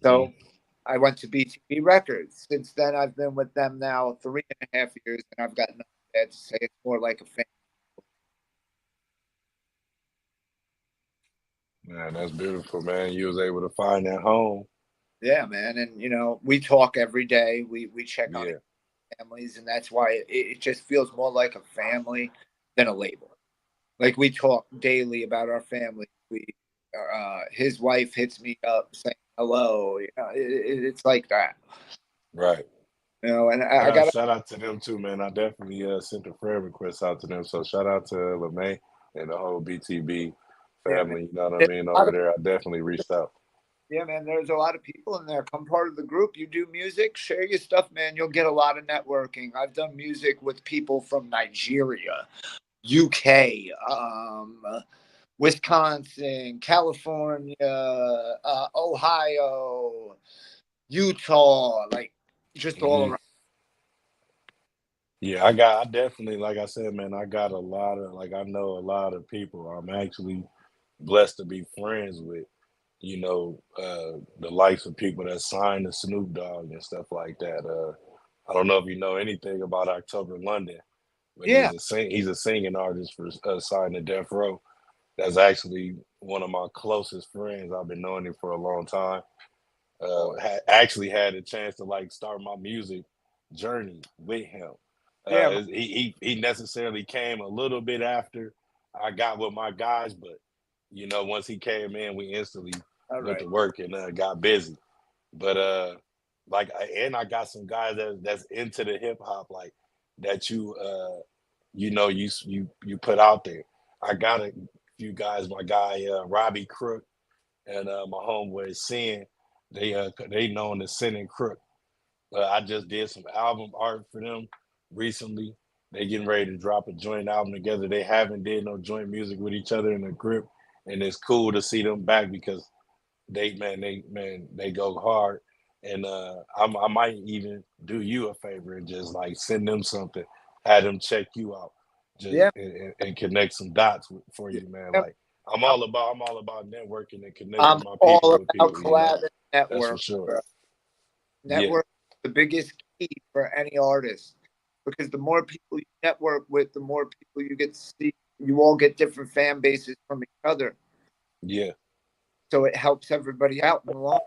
So Mm-hmm. I went to BTB Records. Since then, I've been with them now 3.5 years, and I've got nothing bad to say. It's more like a family. Man, that's beautiful, man. You was able to find that home. Yeah, man. And, we talk every day. We check on Yeah, families, and that's why it just feels more like a family than a label. Like we talk daily about our family. His wife hits me up saying hello. It's like that. right. And I got Shout out to them too, man. I definitely sent a friend request out to them. So shout out to LeMay and the whole BTB yeah, man. family. You know what I There's mean a lot over of there. I definitely reached out. Yeah, man, there's a lot of people in there. Come part of the group. You do music, share your stuff, man. You'll get a lot of networking. I've done music with people from Nigeria, UK, Wisconsin, California, Ohio, Utah, like just all Hmm. around. Yeah, I definitely, like I said, man, I got a lot of, like, I know a lot of people. I'm actually blessed to be friends with, the likes of people that signed to Snoop Dogg and stuff like that. I don't know if you know anything about October London, but Yeah, he's a singing artist for signed to Death Row. That's actually one of my closest friends. I've been knowing him for a long time. Actually had a chance to like start my music journey with him. yeah, He necessarily came a little bit after I got with my guys, but once he came in, we instantly all went right. to work and got busy. But and I got some guys that's into the hip hop like that you put out there. I got a few guys. My guy Robbie Crook and my homeboy Sin. They known as Sin and Crook. I just did some album art for them recently. They getting ready to drop a joint album together. They haven't did no joint music with each other in a grip, and it's cool to see them back because they go hard. And I might even do you a favor and just like send them something, have them check you out, just Yeah, and connect some dots for you, man. yeah. Like I'm, I'm all about networking and I'm connecting my people all with about people. collab and That's for network, sure. bro. Yeah, Network is the biggest key for any artist because the more people you network with, the more people you get to see. You all get different fan bases from each other, yeah. so it helps everybody out in the long.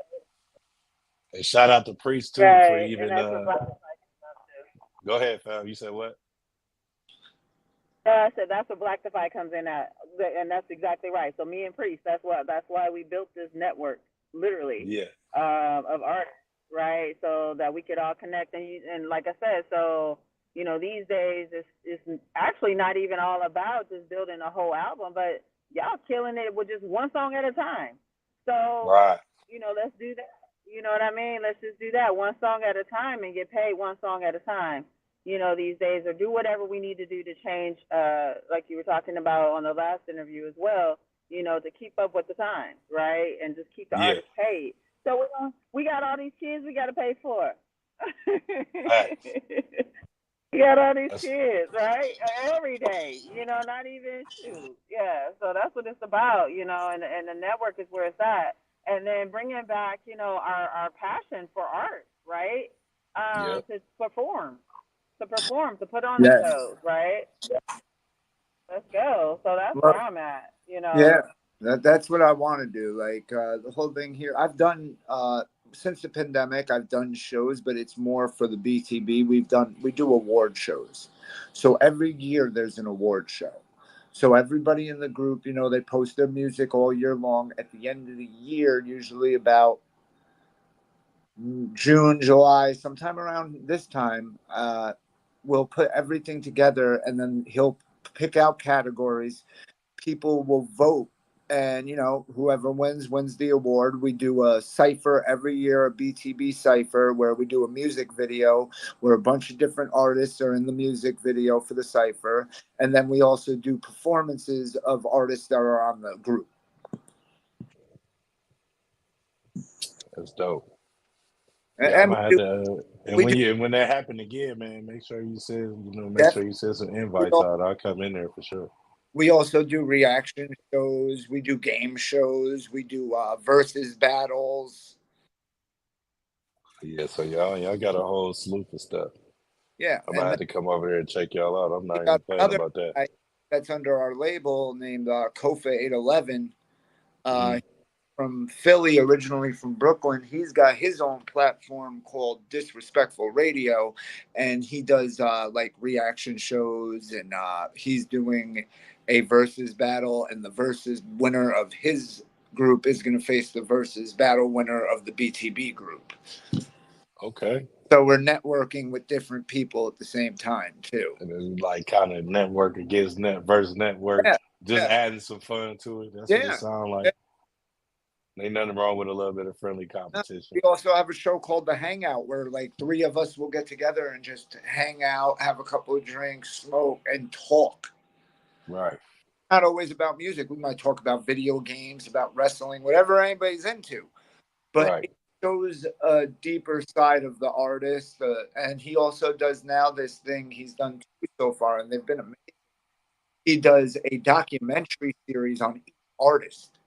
And shout out to Priest too for Right, and even. that's what Black Go ahead, fam. You said what? I said that's where Black Defy comes in at, and that's exactly right. So me and Priest, that's why we built this network, literally, Yeah, of artists, right? So that we could all connect, and like I said, so these days it's actually not even all about just building a whole album, but y'all killing it with just one song at a time. So right. let's do that. You know what I mean? Let's just do that one song at a time and get paid one song at a time. These days, or do whatever we need to do to change, like you were talking about on the last interview as well, to keep up with the times, right? And just keep the Yeah, artists paid. So we got all these kids we got to pay for. facts. We got all these That's kids, right? Every day, not even shoot. Yeah, so that's what it's about, and the network is where it's at. And then bringing back, our passion for art, right? yeah. To put on the Yes. shows, right? Let's go. So that's where Well, I'm at, yeah, that's what I want to do. Like the whole thing here, I've done since the pandemic. I've done shows, but it's more for the BTB. We do award shows, so every year there's an award show. So everybody in the group, they post their music all year long. At the end of the year, usually about June, July, sometime around this time, we'll put everything together, and then he'll pick out categories. People will vote, and whoever wins the award. We do a cipher every year, a BTB cipher, where we do a music video where a bunch of different artists are in the music video for the cipher, and then we also do performances of artists that are on the group. That's dope. Yeah, I'm And gonna have to. And we do when that happen again, man, make def- sure you send some we invites out. I'll come in there for sure. we also do reaction shows. We do game shows. We do versus battles. Yeah, so y'all got a whole slew of stuff. Yeah, I'm gonna and have to come over there and check y'all out. I'm we not even got playing another about that. guy that's under our label named Kofa 811. Mm-hmm. From Philly, originally from Brooklyn. He's got his own platform called Disrespectful Radio, and he does like reaction shows, and he's doing a versus battle, and the versus winner of his group is going to face the versus battle winner of the BTB group. Okay. So we're networking with different people at the same time too. And then like kind of network against net versus network, Yeah, just yeah, adding some fun to it. That's what it yeah. sounds Yeah. like. Ain't nothing wrong with a little bit of friendly We competition. also have a show called The Hangout where like three of us will get together and just hang out, have a couple of drinks, smoke, and talk. Right. Not always about music. We might talk about video games, about wrestling, whatever anybody's into. But Right. it shows a deeper side of the artist. And he also does now this thing he's done two so far, and they've been amazing. He does a documentary series on each artist.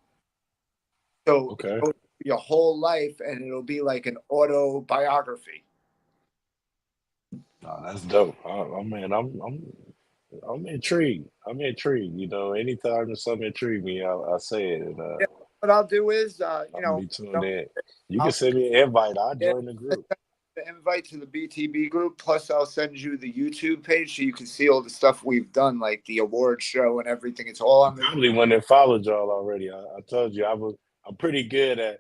So it Okay. goes through your whole life, and it'll be like an autobiography. Oh, that's dope. Man, I'm intrigued. I'm intrigued. Anytime there's something intrigue me, I'll say it, and Yeah, what I'll do is, I'm gonna be tuned in. You can I'll send me an invite. I'll yeah, join the send group. the invite to the BTB group. Plus, I'll send you the YouTube page so you can see all the stuff we've done, like the award show and everything. It's all on the. Probably one that followed y'all already. I told you I'm pretty good at,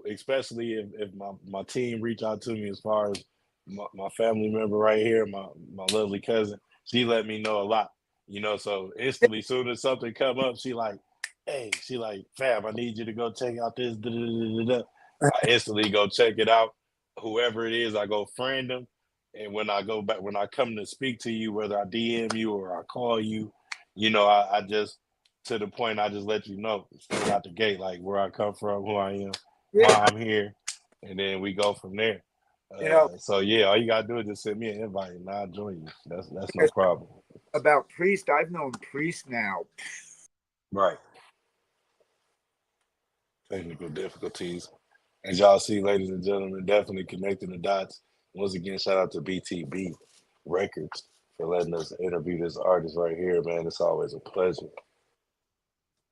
especially if my team reach out to me as far as my family member right here, my lovely cousin. She let me know a lot. So instantly, soon as something come up, she like, fam, I need you to go check out this. Da, da, da, da, da. I instantly go check it out. Whoever it is, I go friend them. And when I go back, when I come to speak to you, whether I DM you or I call you, I just, to the point, I just let you know straight out the gate, like where I come from, who I am, why Yeah, I'm here, and then we go from there. you know, So yeah, all you gotta do is just send me an invite, and I'll join you. That's no problem. about Priest, I've known Priest now. Right. Technical difficulties, as y'all see, ladies and gentlemen, definitely connecting the dots. Once again, shout out to BTB Records for letting us interview this artist right here, man. It's always a pleasure.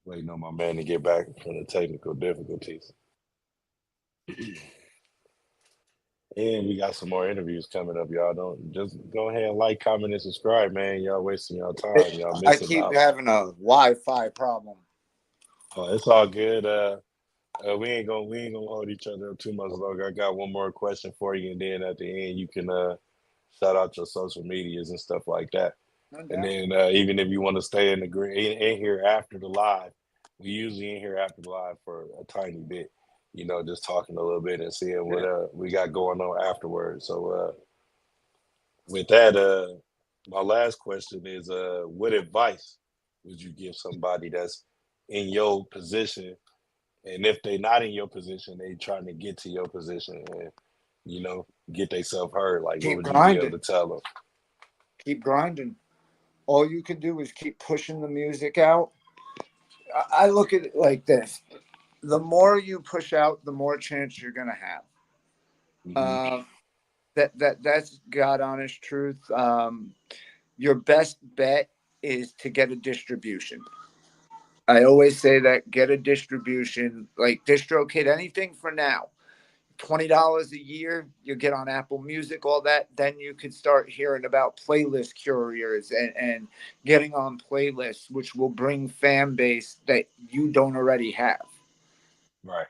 Waiting on my man to get back from the technical difficulties. And we got some more interviews coming up, y'all. Don't just go ahead and like, comment, and subscribe, man. Y'all wasting y'all time. Y'all I missing keep out. having a Wi-Fi problem. Oh, it's all good. We ain't gonna hold each other up too much longer. I got one more question for you, and then at the end you can shout out your social medias and stuff like that. No And doubt. then even if you want to stay in here after the live, we usually in here after the live for a tiny bit. Just talking a little bit and seeing what Yeah. we got going on afterwards. So with that, my last question is, what advice would you give somebody that's in your position, and if they're not in your position, they trying to get to your position and get themselves heard? Like, what Keep would you be able to grinding. tell them? Keep grinding. All you can do is keep pushing the music out. I look at it like this: the more you push out, the more chance you're gonna have. Hmm. Uh, that's God honest truth. Your best bet is to get a distribution. I always say that get a distribution, like DistroKid, anything for now. $20 a year, you get on Apple Music, all that. Then you could start hearing about playlist couriers and getting on playlists, which will bring fan base that you don't already have. Right.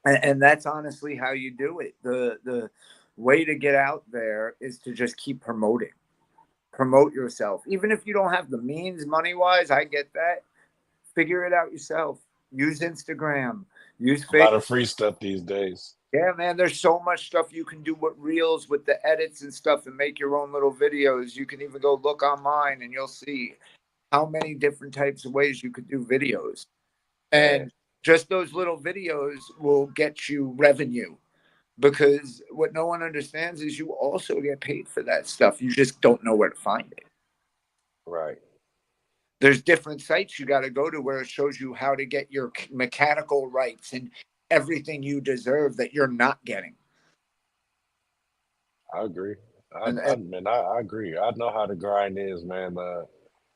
And that's honestly how you do it. The way to get out there is to just keep promoting. Promote yourself. Even if you don't have the means money wise, I get that. Figure it out yourself. Use Instagram. Use A lot Facebook. of free stuff these days. Yeah, man, there's so much stuff you can do with reels, with the edits and stuff, and make your own little videos. You can even go look online and you'll see how many different types of ways you could do videos. Man, And just those little videos will get you revenue, because what no one understands is you also get paid for that stuff. You just don't know where to find it. right. There's different sites you got to go to where it shows you how to get your mechanical rights and everything you deserve that you're not getting. I agree. And Man, I agree. I know how the grind is, man.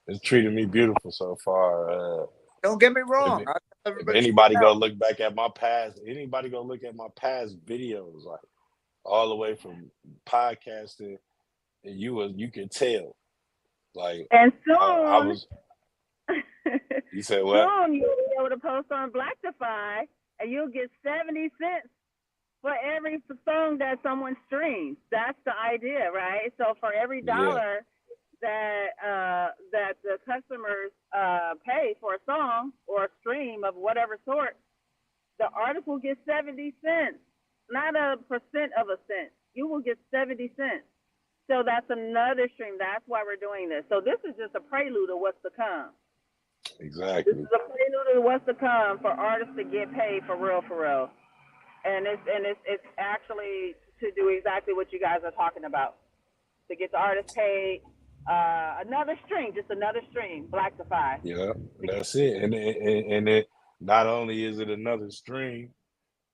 It's treated me beautiful so far. don't get me If wrong, it, I tell if everybody check anybody it go out. look back at my past, anybody go look at my past videos, like all the way from podcasting, and you could tell, like And I soon, was. You said what? soon you'll be able to post on Blacktify, and you'll get 70 cents for every song that someone streams. That's the idea, right? So for every Yeah, dollar that the customers pay for a song or a stream of whatever sort, the artist will get 70 cents, not a percent of a cent. You will get 70 cents. So that's another stream. That's why we're doing this. So this is just a prelude of what's to come. This exactly. is a prelude of what's to come for artists to get paid for real, and it's actually to do exactly what you guys are talking about, to get the artist paid. Another stream, just another stream, Blacktify. Yeah, that's it. And it not only is it another stream,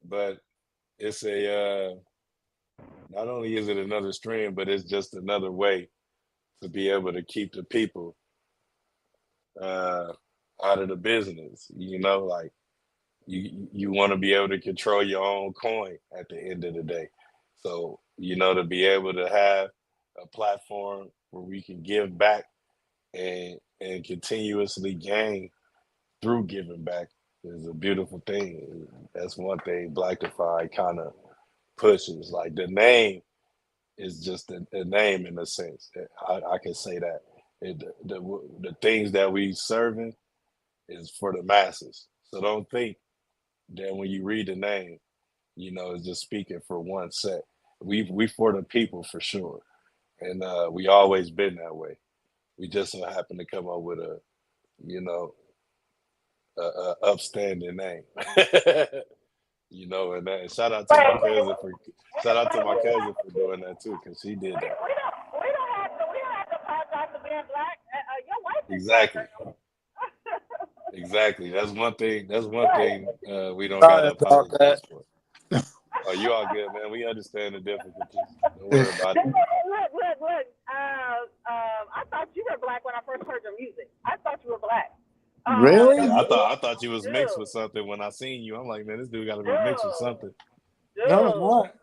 but it's a not only is it another stream, but it's just another way to be able to keep the people uh out of the business. You know, like you want to be able to control your own coin at the end of the day. So, you know, to be able to have a platform where we can give back and continuously gain through giving back is a beautiful thing. That's one thing Blackify kind of pushes. Like the name is just a name in a sense. I can say that. The things that we serving is for the masses. So don't think that when you read the name, you know, it's just speaking for one set. We for the people for sure, and we always been that way. We just so happen to come up with a, you know, a upstanding name. You know, and shout out to my Wait, cousin for shout out to wait, my cousin for doing that too, because she did that. we don't have to apologize for being black. Your wife is black, Exactly. girl. Exactly. That's one thing. That's one Right. thing we don't Sorry gotta about apologize that. for. Oh, you all good, man. We understand the difficulties. Don't worry about it. Look. I thought you were black when I first heard your music. I thought you were black. Really? Yeah, I thought you was mixed Dude, with something when I seen you. I'm like, man, this dude got to be mixed with dude, something. No, I'm dude. not.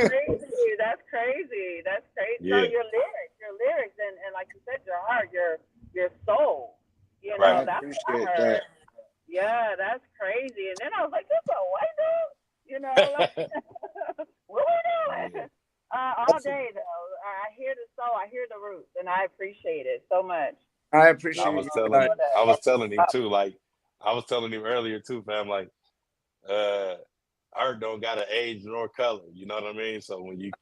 Crazy. That's crazy. That's crazy. No, Yeah, your lyrics, and like you said, your heart, your soul. You I know, right. that's what I appreciate heard. that. Yeah, that's crazy. And then I was like, this a white dude? You know, like, what we Yeah. doing? All That's day though. I hear the soul, I hear the roots, and I appreciate it so much. I I appreciate was you telling guys. For I that. was telling him Uh, too. Like I was telling him earlier too, fam. Like uh, art don't got an age nor color. You know what I mean? So when you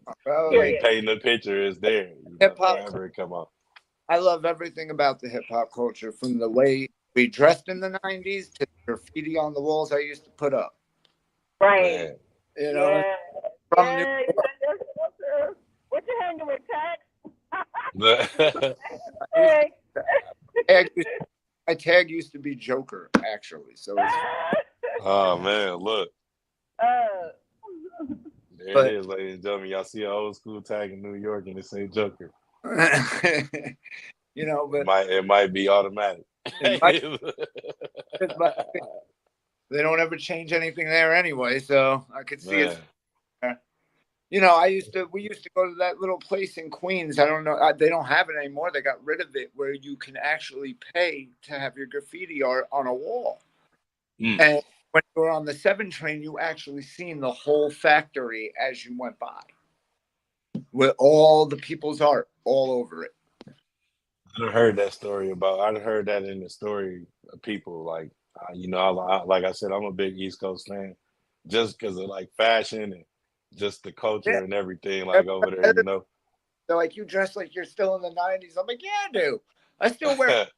like Period. paint the picture, it's there. You know, hip hop. wherever it come up. I love everything about the hip hop culture, from the way we dressed in the '90s to the graffiti on the walls I used to put up. Right. Man, You know, Yeah. from New Yeah. York. What you hanging with, Tex? the- I used Hey. to, tag used, my tag used to be Joker, actually. So it's, oh man, look, uh, there it but is, ladies and gentlemen. Y'all see an old school tag in New York and it say Joker. you know, but It might be automatic. it might, but they don't ever change anything there anyway. So I could see it Man, there. You know, we used to go to that little place in Queens. I don't know, they don't have it anymore. They got rid of it, where you can actually pay to have your graffiti art on a wall. mm, And when you were on the 7 train, you actually seen the whole factory as you went by, with all the people's art all over it. I heard that story about. I heard that in the story of people like like I said, I'm a big East Coast fan, just because of like fashion and just the Yeah, culture and everything like over there. they're like, you dress like you're still in the 90s. I'm like, yeah, I do. I still wear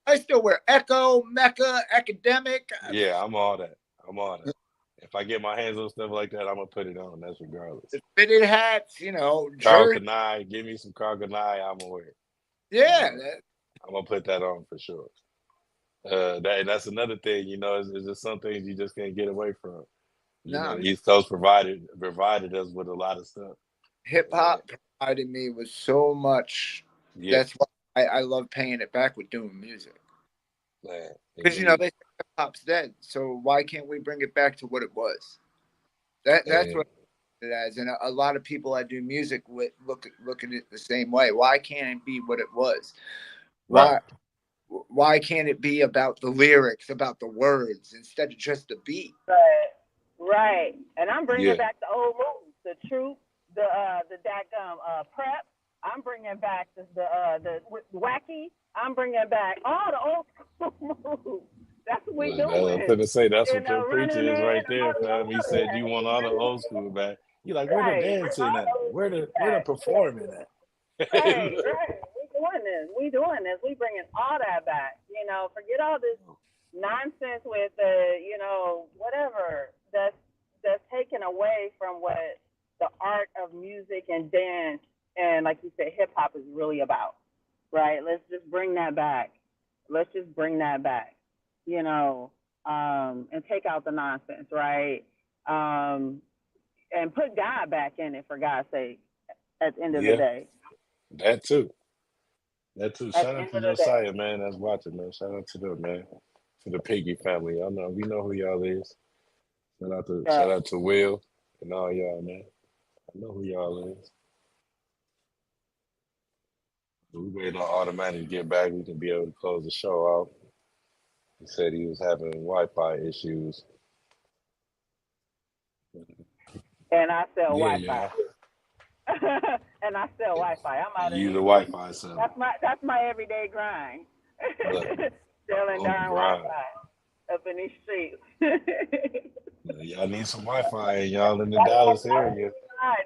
I still wear Echo, Mecca, Academic, Yeah, I'm all that. I'm all that. If I get my hands on stuff like that, I'm gonna put it on. That's regardless. fitted hats, Carl jersey. Kanai, give me some Carl Kanai, I'm gonna wear it. You Yeah, know, I'm gonna put that on for sure. That's another thing. Is just some things you just can't get away from. no, The East Coast provided us with a lot of stuff. hip And, hop provided me with so much. yeah, That's why I love paying it back with doing music. man. Because they say hip hop's dead, so why can't we bring it back to what it was? That's And what it as, and a lot of people I do music with look at it the same way. Why can't it be what it was? right, Why can't it be about the lyrics, about the words, instead of just the beat? Right. And I'm bringing yeah, back the old moves, the truth, the dadgum prep. I'm bringing back the wacky. I'm bringing back all the old school moves. That's what we I'm doing. gonna say that's what your preacher Running is in, right there, all the fam. He said you want all the old school back. You like where the right. dancing at? Where the performing at? Right. We doing this. We bringing all that back. Forget all this nonsense with whatever that's taken away from what the art of music and dance and, like you said, hip hop is really about. Right? Let's just bring that back. Let's just bring that back. And take out the nonsense, right? Um, and put God back in it, for God's sake. At the end of the Yeah, day. that too. That too. At Shout the out end to of the day. Josiah, man. That's watching, man. Shout out to them, man. To the Piggy family. Y'all know we know who y'all is. Yeah. Shout out to Will and all y'all, man. I know who y'all is. We waiting on Automatic to get back. We can be able to close the show out. He said he was having Wi-Fi issues. And I sell Yeah, Wi-Fi. yeah. And I sell Wi-Fi. I'm out in You the these streets. Wi-Fi seller. That's my everyday grind. Look, Selling on the darn grind. Wi-Fi up in these streets. Y'all need some Wi-Fi, and y'all in the Dallas area.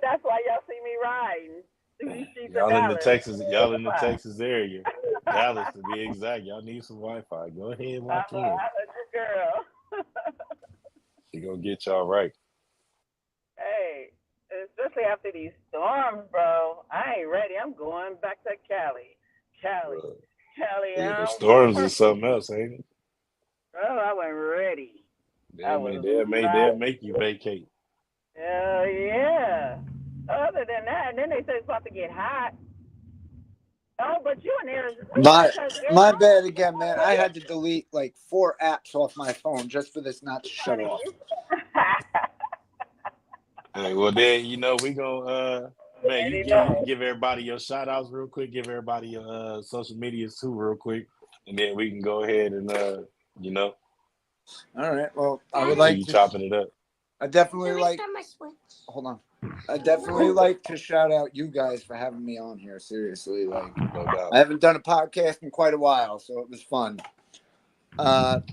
That's why y'all see me riding through these streets of Y'all in the Dallas. Texas, y'all in the Texas area. Dallas to be exact. Y'all need some Wi-Fi. Go ahead and lock I'm in. a girl. She gonna get y'all right. Hey, especially after these storms, bro. I ain't ready. I'm going back to Cali. Cali. Bro. Cali, Yeah, the I'm storms going. is something else, ain't it? Bro, I wasn't ready. I was They'll right. make you vacate. Hell yeah. Other than that, and then they say it's about to get hot. Oh, but you in Arizona. My Because my Arizona. bad again, man. I had to delete like 4 apps off my phone just for this not to shut Honey, off. Hey, well then we gonna man, you already know. give everybody your shout outs real quick, give everybody your social medias too real quick, and then we can go ahead and you know, All right. Well, I would like continue to. chopping it up. I definitely like. Hold on. I definitely like to shout out you guys for having me on here. Seriously, like No doubt. I haven't done a podcast in quite a while, so it was fun.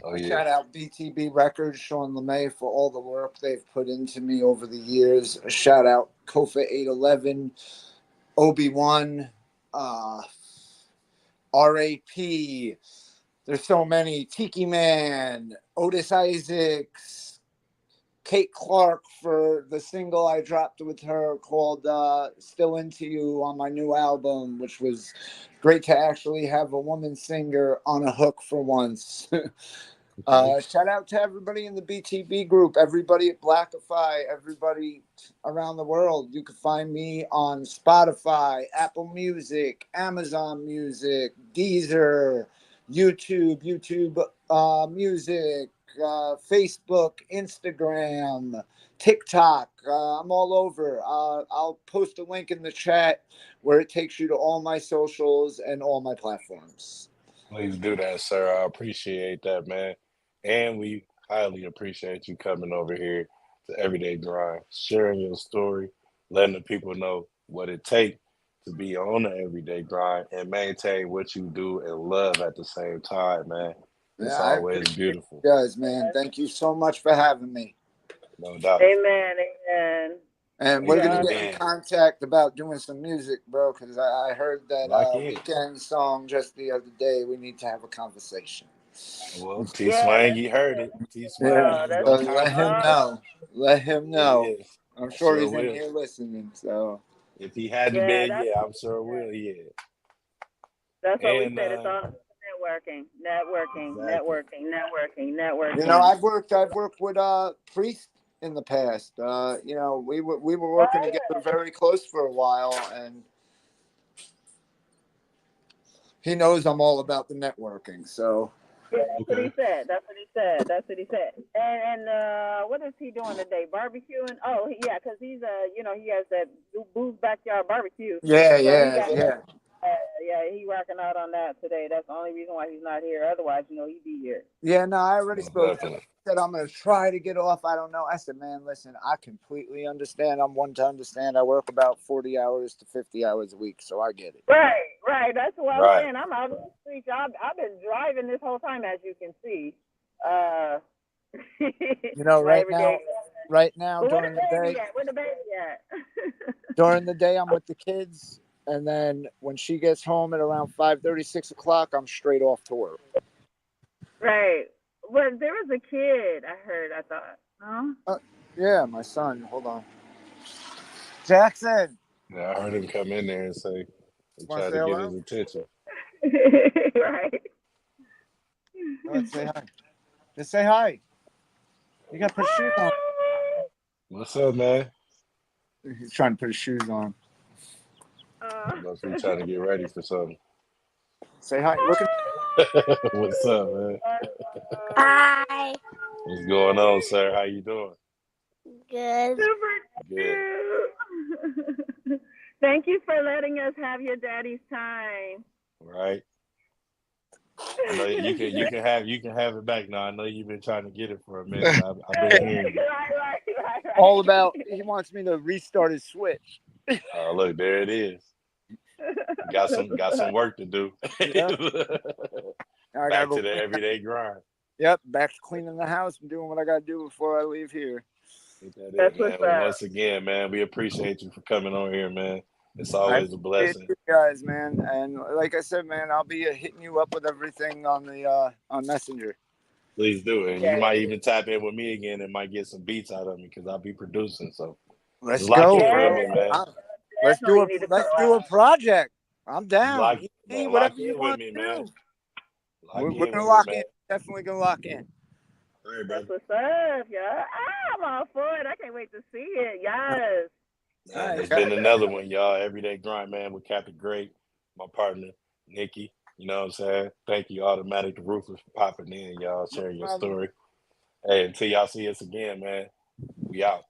Oh yeah. Shout out BTB Records, Sean LeMay for all the work they've put into me over the years. A shout out Kofa 811, Obi-Wan, RAP. There's so many. Tiki Man, Otis Isaacs, Kate Clark for the single I dropped with her called Still Into You on my new album, which was great to actually have a woman singer on a hook for once. Okay. Shout out to everybody in the BTB group, everybody at Blackify, everybody around the world. You can find me on Spotify, Apple Music, Amazon Music, Deezer, YouTube Music, Facebook, Instagram, TikTok. I'm all over. I'll post a link in the chat where it takes you to all my socials and all my platforms. Please do that, sir. I appreciate that, man. And highly appreciate you coming over here to Everyday Grind, sharing your story, letting the people know what it takes to be on the everyday grind and maintain what you do and love at the same time, man. Yeah, It's I always appreciate beautiful. you guys, man. Thank you so much for having me. No doubt. Amen. Amen. And Thank we're Yeah. you gonna get in again. contact about doing some music, bro. Because I heard that Lock in. weekend song just the other day. We need to have a conversation. Well, T Yeah. Swang, you heard it. T Swang, Yeah. Oh, he's that's So gonna let him contact us. know. Let him There it know. is. I'm I sure sure he's in will. here listening. So If he hadn't yeah. been, yeah, I'm sure will. Yeah. That's what we And said. It's all networking, networking, exactly. networking, networking, you know, networking. I've worked with Priest in the past. You know, we were working together very close for a while, and he knows I'm all about the networking. So Yeah, that's what he Okay. said. That's what he said. That's what he said. And what is he doing today? Barbecuing? Oh, yeah, because he's he has that Boo's Backyard Barbecue. yeah, So he yeah, got yeah. yeah, he rocking out on that today. That's the only reason why he's not here. Otherwise, he'd be here. Yeah, no, I already Most spoke to him. definitely. Said I'm gonna try to get off. I don't know. I said, man, listen, I completely understand. I'm one to understand. I work about 40 hours to 50 hours a week, so I get it. Right, right. That's what I'm Right. saying. I'm out on the streets. I've been driving this whole time, as you can see. Uh, You know, my everyday. right now But where the during the baby day, at? Where the baby at? I'm with the kids, and then when she gets home at around 5:30, 6 o'clock, I'm straight off to work. Right. Well, there was a kid I heard. I thought, huh? Yeah, my son. Hold on, Jackson. Yeah, I heard him come in there and say he Want to tried say to get hello? his attention. Right. Go ahead, say hi. Just say hi. You got to put shoes on. What's up, man? He's trying to put his shoes on. He must be trying to get ready for something. Say hi. Look at. What's up, man? Hi. What's going on, sir? How you doing? Good. Super Good. cute. Thank you for letting us have your daddy's time. Right. I know you can have it back now. I know you've been trying to get it for a minute. I've been hearing you. Right. All about. He wants me to restart his switch. Oh, look, there it is. Got some work to do. Yeah. I gotta Back go. to the everyday grind. Yep, back to cleaning the house and doing what I gotta do before I leave here. Ain't that That's it, what's man? Well, up. once again, man, we appreciate you for coming on here, man. It's I always a appreciate blessing. you guys, man. And like I said, man, I'll be hitting you up with everything on the on Messenger. Please do it. And you Yeah. might even tap in with me again and might get some beats out of me because I'll be producing. So just Let's lock go, in Yeah. with bro. me, man. Let's do Definitely a need to let's do a collab. project. I'm down. Lock, EP, man, whatever lock you in with want me, to man. do. Lock We're in gonna with me, lock man. in. Definitely gonna lock in. All right, That's brother. what's up, yeah. I'm all for it. I can't wait to see it. Yes. All Man, right, it's been another one, y'all. Everyday grind, man, with Captain Great, my partner, Nikki. You know what I'm saying? Thank you, Autamatik, the Ruthless, for popping in, y'all, sharing your problem. story. Hey, until y'all see us again, man, we out.